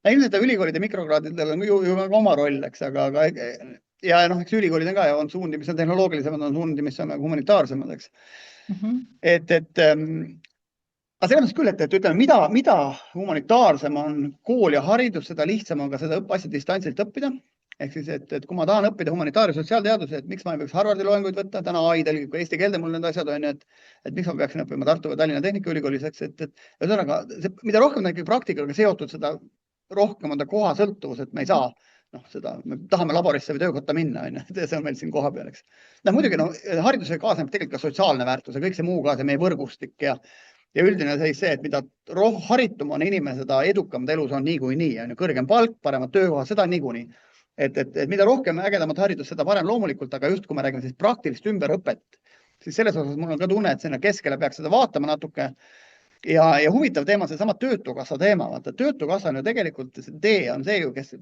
Ilmselt ülikoolide mikrokraadidel on ju oma roll, eks, aga eks ülikoolid on ka ja on suundi, mis on tehnoloogilisemad, on suundi, mis on humanitaarsemad, eks. Aga selles mõttes küll, et ütleme, mida humanitaarsem on kool ja haridus, seda lihtsam on ka seda asja distantsilt õppida. Ehk siis, et kui ma tahan õppida humanitaar- ja sotsiaalteaduse, et miks ma ei peaks Harvardi loenguid võtta, täna AI tõlgib ka eesti keelde mul need asjad on, et miks ma peaksin õppima Tartu või Tallinna Tehnikaülikoolis, eks, mida rohkem on ikkagi praktikaga seotud, seda rohkem on ta koha sõltuvus, et me ei saa, me tahame laborisse või töökotta minna, see on meil siin koha peal, eks. Muidugi, haridusega kaasneb tegelikult ka sotsiaalne väärtus ja kõik see muu ka, see meie võrgustik ja üldine see, et mida haritum on inimene, seda edukamad elus on niikuinii, kõrgem palk, paremad töökohad, seda niikuinii. Et mida rohkem ägedamat haridust, seda parem loomulikult, aga just kui me räägime siis praktilist ümberõpet, siis selles osas mul on ka tunne, et sinna keskele peaks seda vaatama natuke. Ja huvitav teema, seesama töötukassa teema. Vaata, töötukassa on ju tegelikult, tee on see ju, kes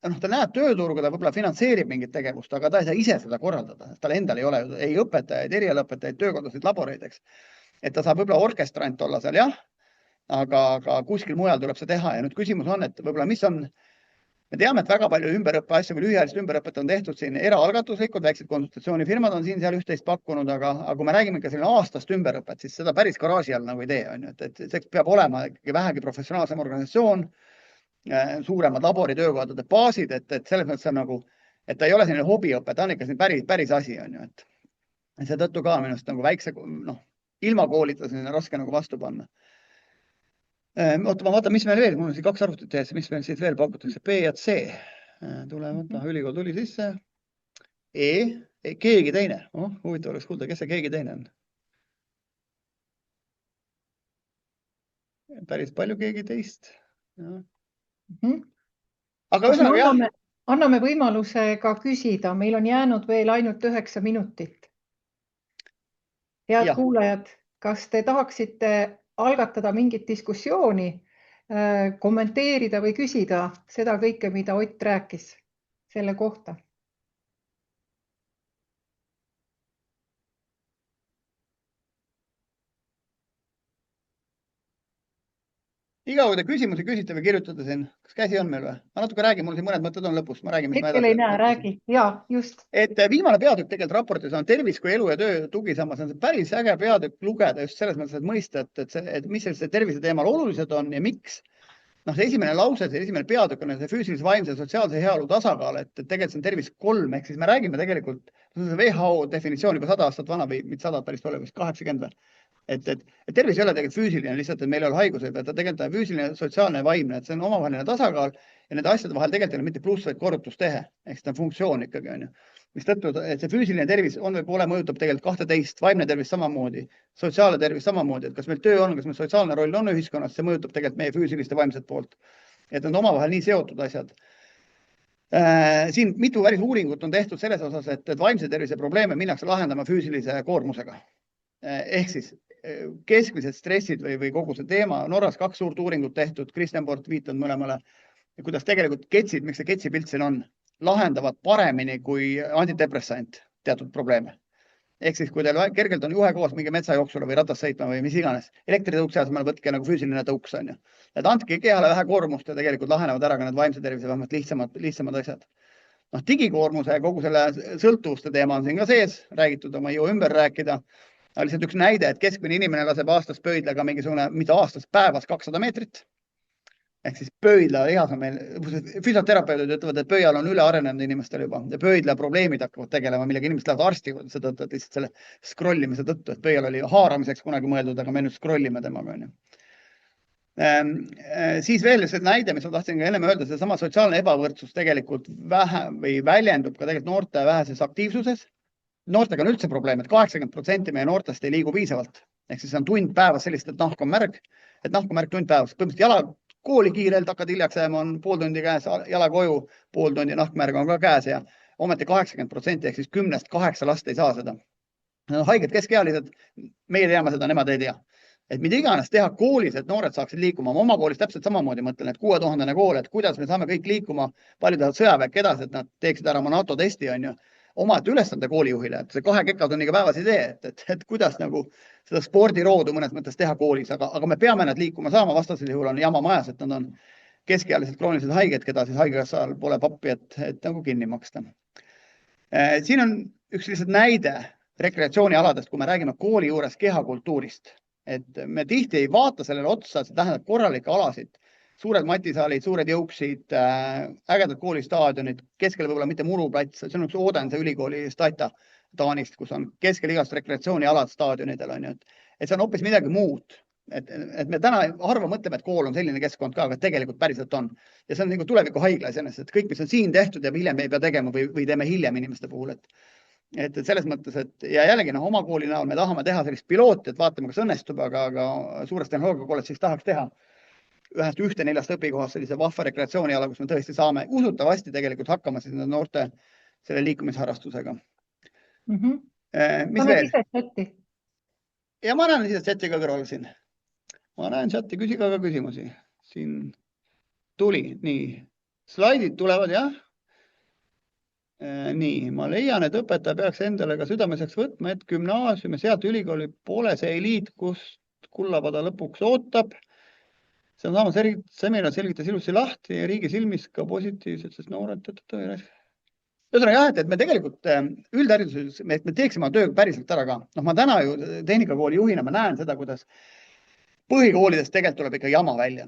ta näeb tööturgu, ta võib-olla finantseerib mingit tegevust, aga ta ei saa ise seda korraldada. Tal endal ei ole ei õpetajaid, erialaõpetajaid, töökodasid, laboreid, eks. Et ta saab võib-olla orkestrant olla seal, jah, aga kuskil mujal tuleb see teha. Ja nüüd küsimus on, et võib-olla mis on, me teame, et väga palju ümberõppe asju või lühiajalist ümberõpet on tehtud siin eraalgatuslikud, väiksed konsultatsioonifirmad on siin seal üht-teist pakkunud, aga kui me räägime ikka selline aastast ümberõpet, siis seda päris garaaži all nagu ei tee, on ju, et see peab olema ikkagi vähegi professionaalsem organisatsioon, suuremad laboritöökohtade baasid, et selles mõttes on nagu, et ta ei ole selline hobiõpe, ta on ikka päris asi, on ju, et seetõttu ka minust nagu väikse, ilma koolita selline raske nagu vastu panna. Oota, ma vaatan, mis meil veel, mul on siin 2 arvutit ees, mis meil siit veel pakutakse, B ja C. Tuleme, ülikool tuli sisse. Keegi teine. Huvitav oleks kuulda, kes see keegi teine on. Päris palju keegi teist. Aga anname võimaluse ka küsida. Meil on jäänud veel ainult 9 minutit. Head kuulajad, kas te tahaksite algatada mingit diskussiooni, kommenteerida või küsida seda kõike, mida Ott rääkis selle kohta? Iga kui te küsimusi küsite või kirjutate siin, kas käsi on meil või? Ma natuke räägin, mul siin mõned mõtted on lõpus. Ma räägin, mis Hetkel ei näe, räägi. Ja, just. Et viimane peatükk tegelikult raportis on tervis kui elu ja töö tugisammas. On päris äge peatükk lugeda just selles mõttes, et mõista, et mis see tervise teemal olulised on ja miks. See esimene lause, see esimene peatükk on see füüsilise, vaimse ja sotsiaalse heaolu tasakaal, et tegelikult see on tervis 3, ehk siis me räägime tegelikult WHO definitsioon juba 100 aastat vana või mitte 100, päris palju, 80 või. Et tervis ei ole tegelikult füüsiline, lihtsalt, et meil ei ole haiguseid, ta tegelikult on füüsiline, sotsiaalne ja vaimne, et see on omavaheline tasakaal ja nende asjade vahel tegelikult ei ole mitte pluss, vaid korrutustehe, ehk see on funktsioon ikkagi, on ju. Mis tõttu, et see füüsiline tervis on või pole mõjutab tegelikult 12, vaimne tervis samamoodi, sotsiaalne tervis samamoodi, et kas meil töö on, kas meil sotsiaalne roll on ühiskonnas, see mõjutab tegelikult meie füüsilist ja vaimset poolt. Et need omavahel nii seotud asjad. Siin mitu päris uuringut on tehtud selles osas, et vaimse tervise probleeme minnakse lahendama füüsilise koormusega. Ehk siis keskmised stressid või kogu see teema, Norras 2 suurt uuringut tehtud, Kristjan Port viitanud mõlemale, kuidas tegelikult ketsid, miks see ketsipilt siin on, lahendavad paremini kui antidepressant teatud probleeme. Ehk siis, kui teil kergelt on juhe koos mingi metsajooksule või ratas sõitma või mis iganes, elektritõukse asemel võtke nagu füüsiline tõuks, on ju. Et andke kehale vähe koormust ja tegelikult lahenevad ära ka need vaimse tervise vähemalt lihtsamad asjad. Digikoormuse ja kogu selle sõltuvuste teema on siin ka sees, räägitud, ma ei jõua ümber rääkida. Aga lihtsalt üks näide, et keskmine inimene laseb aastas pöidlaga mingisugune, mitte aastas, päevas 200 meetrit. Ehk siis pöidla lihas on meil, füsioterapeudid ütlevad, et pöial on ülearenenud inimestel juba ja pöidla probleemid hakkavad tegelema, millega inimesed lähevad arsti seda lihtsalt selle scrollimise tõttu, et pöial oli haaramiseks kunagi mõeldud, aga me nüüd scrollime temaga. Siis veel see näide, mis ma tahtsin ka ennem öelda, see sama sotsiaalne ebavõrdsus tegelikult vähe või väljendub ka tegelikult noorte väheses aktiivsuses. Noortega on üldse probleem, et 80% meie noortest ei liigu piisavalt. Ehk siis on tund päevas sellist, et nahk on märg tund päevas. Põhimõtteliselt jala kooli kiirelt hakkad hiljaks jääma, on pool tundi käes, jala koju, pool tundi nahkmärg on ka käes ja ometi 80% ehk siis 10-8 last ei saa seda. Need on haiged keskealised, meie teame seda, nemad ei tea. Et mida iganes teha koolis, et noored saaksid liikuma. Ma oma koolis täpselt samamoodi mõtlen, et 6000 kool, et kuidas me saame kõik liikuma, paljud tahavad sõjaväkke edasi, et nad teeksid ära oma NATO testi, on ju. Omad ülesande koolijuhile, et see 2 kekatunniga päevas idee, et kuidas nagu seda spordiroodu mõnes mõttes teha koolis, aga me peame nad liikuma saama, vastasel juhul on jama majas, et nad on keskealised kroonilised haiged, keda siis haigekassal pole pappi, et nagu kinni maksta. Siin on üks lihtsalt näide rekreatsioonialadest, kui me räägime kooli juures kehakultuurist, et me tihti ei vaata sellele otsa, see tähendab korralikke alasid. Suured matisaalid, suured jõuksid, ägedad koolistaadionid, keskel võib-olla mitte muruplats, see on üks Odense ülikooli Stata Taanist, kus on keskel igast rekreatsioonialad staadionidel, on ju. Et see on hoopis midagi muud. Et me täna harva mõtleme, et kool on selline keskkond ka, aga tegelikult päriselt on. Ja see on nagu tuleviku haigla iseenesest, et kõik, mis on siin tehtud ja hiljem ei pea tegema või teeme hiljem inimeste puhul. Et selles mõttes, et ja jällegi oma kooli näol me tahame teha sellist pilooti, et vaatame, kas õnnestub, aga suures tehnoloogiakooled siis tahaks teha ühest 1-4 õpikohast sellise vahva rekreatsiooniala, kus me tõesti saame usutavasti tegelikult hakkama siis noorte selle liikumisharrastusega. Mis Paned veel? ise chati. Ja ma näen ise chati ka kõrval siin. Ma näen chati, küsige aga küsimusi. Siin tuli, nii. Slaidid tulevad, jah? Nii, ma leian, et õpetaja peaks endale ka südameseks võtma, et gümnaasiumi sealt ülikooli pole see eliit, kust kullapada lõpuks ootab. See on samas seminar selgitas ilusti lahti ja riigi silmis ka positiivselt, sest noored ühesõnaga jah, et me tegelikult üldhariduses, me teeksime oma töö päriselt ära ka. Noh, ma täna ju tehnikakooli juhina, ma näen seda, kuidas põhikoolides tegelikult tuleb ikka jama välja.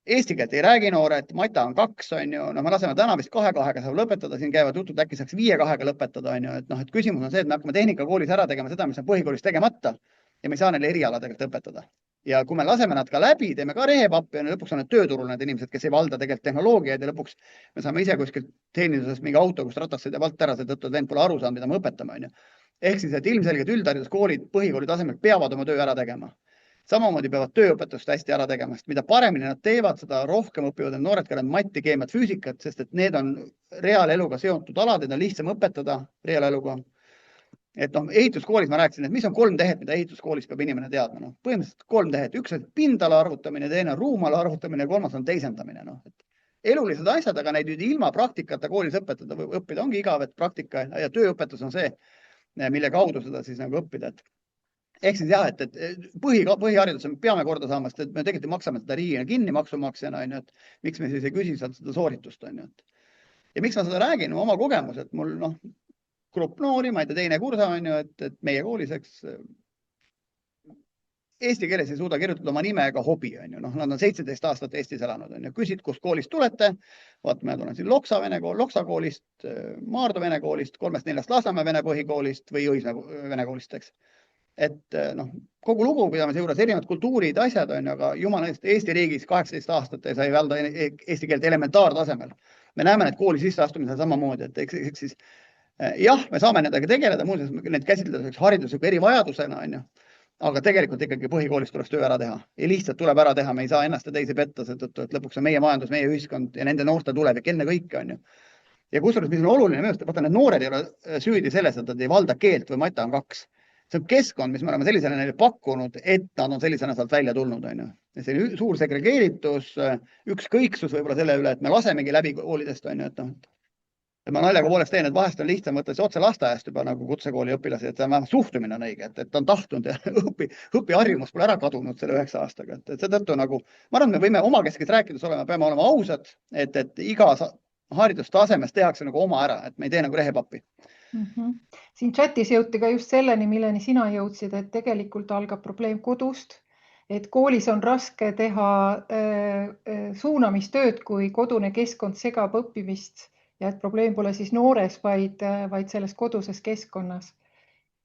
Eesti keelt ei räägi noored, mata on 2, on ju, me laseme täna vist 2-2-ga saab lõpetada, siin käivad jutud, äkki saaks 5-2-ga lõpetada, on ju, et küsimus on see, et me hakkame tehnikakoolis ära tegema seda, mis on põhikoolis tegemata ja me ei saa neile erialadega õpetada. Ja kui me laseme nad ka läbi, teeme ka rehepappi ja lõpuks on need tööturul need inimesed, kes ei valda tegelikult tehnoloogiaid ja lõpuks me saame ise kuskilt teeninduses mingi auto, kus ratas sõidab alt ära, seetõttu vend pole aru saanud, mida me õpetame, on ju. Ehk siis, et ilmselgelt üldhariduskoolid põhikooli tasemel peavad oma töö ära tegema. Samamoodi peavad tööõpetust hästi ära tegema, sest mida paremini nad teevad, seda rohkem õpivad need noored, kellel on matti, keemiat, füüsikat, sest et need on reaaleluga seotud alad, need on lihtsam õpetada reaaleluga. Et ehituskoolis ma rääkisin, et mis on 3 tehet, mida ehituskoolis peab inimene teadma. Põhimõtteliselt 3 tehet. Üks on pindala arvutamine, teine on ruumala arvutamine, 3. on teisendamine. Elulised asjad, aga neid ilma praktikata koolis õpetada või õppida ongi igav, et praktika ja tööõpetus on see, mille kaudu seda siis nagu õppida. Ehk siis jah, et põhiharidus me peame korda saama, sest et me tegelikult maksame seda riigina kinni maksumaksjana, et miks me siis ei küsi sealt seda sooritust. Ja miks ma seda räägin? Oma kogemus, et mul grupp noori, ma ei tea, teine kursa on ju, et meie koolis, eks eesti keeles ei suuda kirjutada oma nime ega hobi, on ju. Nad on 17 aastat Eestis elanud, on ju. Küsid, kust koolist tulete. Vaat, ma tulen siin Loksa koolist, Maardu vene koolist, 3-4 Lasnamäe vene põhikoolist või Õismäe vene koolist, eks. Et kogu lugupidamise juures erinevad kultuurid, asjad on, aga jumala eest Eesti riigis 18 aastat ei sai valda eesti keelt elementaartasemel. Me näeme need kooli sisseastumisel samamoodi, et eks siis jah, me saame nendega tegeleda, muuseas need käsitleda haridusliku erivajadusena, on ju, aga tegelikult ikkagi põhikoolis tuleks töö ära teha ja lihtsalt tuleb ära teha, me ei saa ennast ja teisi petta, seetõttu, et lõpuks on meie majandus, meie ühiskond ja nende noorte tulevik enne kõike, on ju. Ja kusjuures, mis on oluline minu arust, vaata, need noored ei ole süüdi selles, et nad ei valda keelt või mata on 2. See on keskkond, mis me oleme sellisena neile pakkunud, et nad on sellisena sealt välja tulnud, on ju. Ja see suur segregeeritus, ükskõiksus võib-olla selle üle, et me lasemegi läbi koolidest, on ju, et ma naljaga poolest teen, et vahest on lihtsam võtta otse lasteaiast juba nagu kutsekooli õpilasi, et suhtumine on õige, et ta on tahtnud ja õpiharjumus pole ära kadunud selle 9 aastaga. Et seetõttu nagu, ma arvan, me võime omakeskis rääkides olema, peame olema ausad, et iga haridustasemes tehakse nagu oma ära, et me ei tee nagu rehepappi. Siin chatis jõuti ka just selleni, milleni sina jõudsid, et tegelikult algab probleem kodust, et koolis on raske teha suunamistööd, kui kodune keskkond segab õppimist ja et probleem pole siis noores, vaid selles koduses keskkonnas.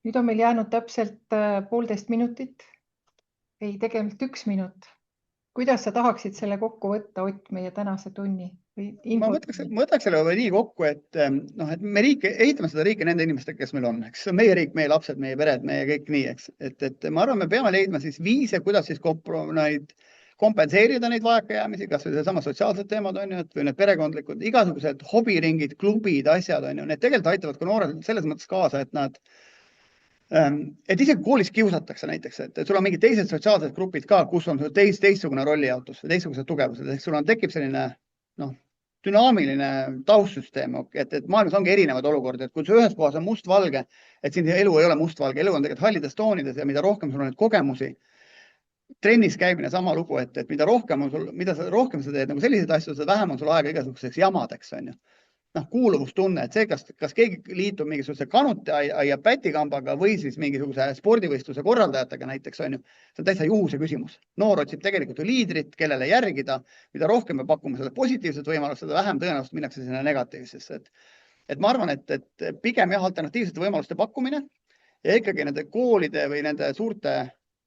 Nüüd on meil jäänud täpselt 1,5 minutit. Ei, tegelikult 1 minut. Kuidas sa tahaksid selle kokku võtta, Ott, meie tänase tunni? Ma võtaks selle nii kokku, et me ehitame seda riiki nende inimestega, kes meil on. Eks meie riik, meie lapsed, meie pered, meie kõik nii, eks. Et ma arvan, me peame leidma siis viise, kuidas siis kompenseerida neid vajakajäämisi, kas või sama sotsiaalsed teemad on ju, või need perekondlikud, igasugused hobiringid, klubid, asjad on ju, need tegelikult aitavad ka noored selles mõttes kaasa, et isegi koolis kiusatakse näiteks, et sul on mingid teised sotsiaalsed grupid ka, kus on teistsugune rollijaotus või teistsugused tugevused, ehk sul tekib selline dünaamiline taustsüsteem, et maailmas ongi erinevad olukordi, et kui see ühes kohas on mustvalge, et siin elu ei ole mustvalge, elu on tegelikult hallides toonides ja mida rohkem sul on neid kogemusi, trennis käimine sama lugu, et mida rohkem sa teed nagu selliseid asju, seda vähem on sul aega igasuguseks jamadeks, on ju. Kuuluvustunne, et see, kas keegi liitub mingisuguse kanutiaia pätikambaga või siis mingisuguse spordivõistluse korraldajatega näiteks, on ju, see on täitsa juhuse küsimus. Noor otsib tegelikult liidrit, kellele järgida, mida rohkem me pakume seda positiivset võimalust, seda vähem tõenäoliselt minnakse sinna negatiivsesse. Et ma arvan, et pigem jah, alternatiivsete võimaluste pakkumine ja ikkagi nende koolide või nende suurte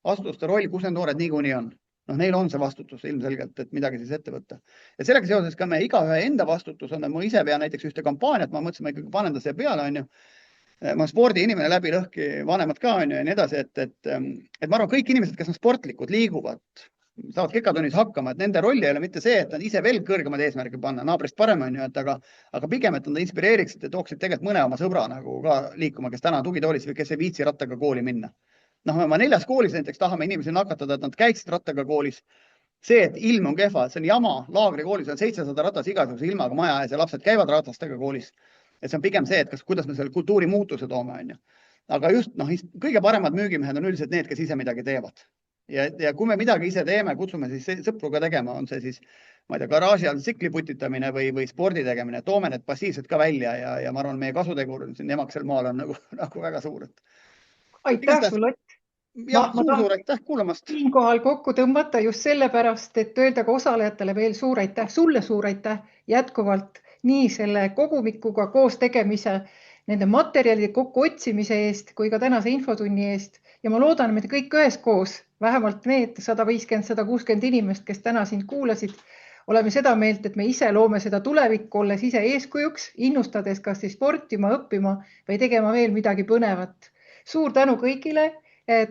asutuste roll, kus need noored niikuinii on. Neil on see vastutus ilmselgelt, et midagi siis ette võtta. Ja sellega seoses ka me igaühe enda vastutus on, et ma ise pean näiteks ühte kampaaniat, ma mõtlesin, ma ikkagi panen ta siia peale, on ju. Ma spordiinimene läbi lõhki, vanemad ka on ju ja nii edasi, et ma arvan, kõik inimesed, kes on sportlikud, liiguvad, saavad kekatunnis hakkama, et nende roll ei ole mitte see, et nad ise veel kõrgemaid eesmärke panna, naabrist parem on ju, et aga pigem, et nad inspireeriksid ja tooksid tegelikult mõne oma sõbra nagu ka liikuma, kes täna tugitoolis või kes ei viitsi rattaga kooli minna. Noh, oma 4. koolis näiteks tahame inimesi nakatada, et nad käiksid rattaga koolis. See, et ilm on kehva, see on jama, laagrikoolis on 700 ratas igasuguse ilmaga maja ees ja lapsed käivad ratastega koolis. Et see on pigem see, et kuidas me selle kultuuri muutuse toome, on ju. Aga just, kõige paremad müügimehed on üldiselt need, kes ise midagi teevad. Ja kui me midagi ise teeme, kutsume siis sõpru ka tegema, on see siis, ma ei tea, garaaži all tsikli putitamine või spordi tegemine, toome need passiivsed ka välja ja ma arvan, meie kasutegur siin Emaksel maal on nagu väga suur. Aitäh sulle, Ott! Jah, suur aitäh kuulamast. Siinkohal kokku tõmmata just sellepärast, et öelda ka osalejatele veel suur aitäh, sulle suur aitäh jätkuvalt nii selle kogumikuga koos tegemise, nende materjalide kokku otsimise eest kui ka tänase infotunni eest. Ja ma loodan, et kõik üheskoos, vähemalt need 150-160 inimest, kes täna sind kuulasid, oleme seda meelt, et me ise loome seda tulevikku, olles ise eeskujuks, innustades kas siis sportima, õppima või tegema veel midagi põnevat. Suur tänu kõigile.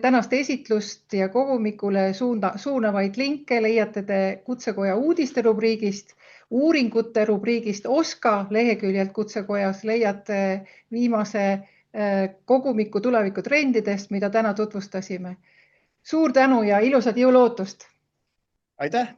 Tänast esitlust ja kogumikule suunavaid linke leiate te Kutsekoja uudiste rubriigist, uuringute rubriigist OSKA leheküljelt Kutsekojas leiate viimase kogumiku tulevikutrendidest, mida täna tutvustasime. Suur tänu ja ilusat jõuluootust! Aitäh!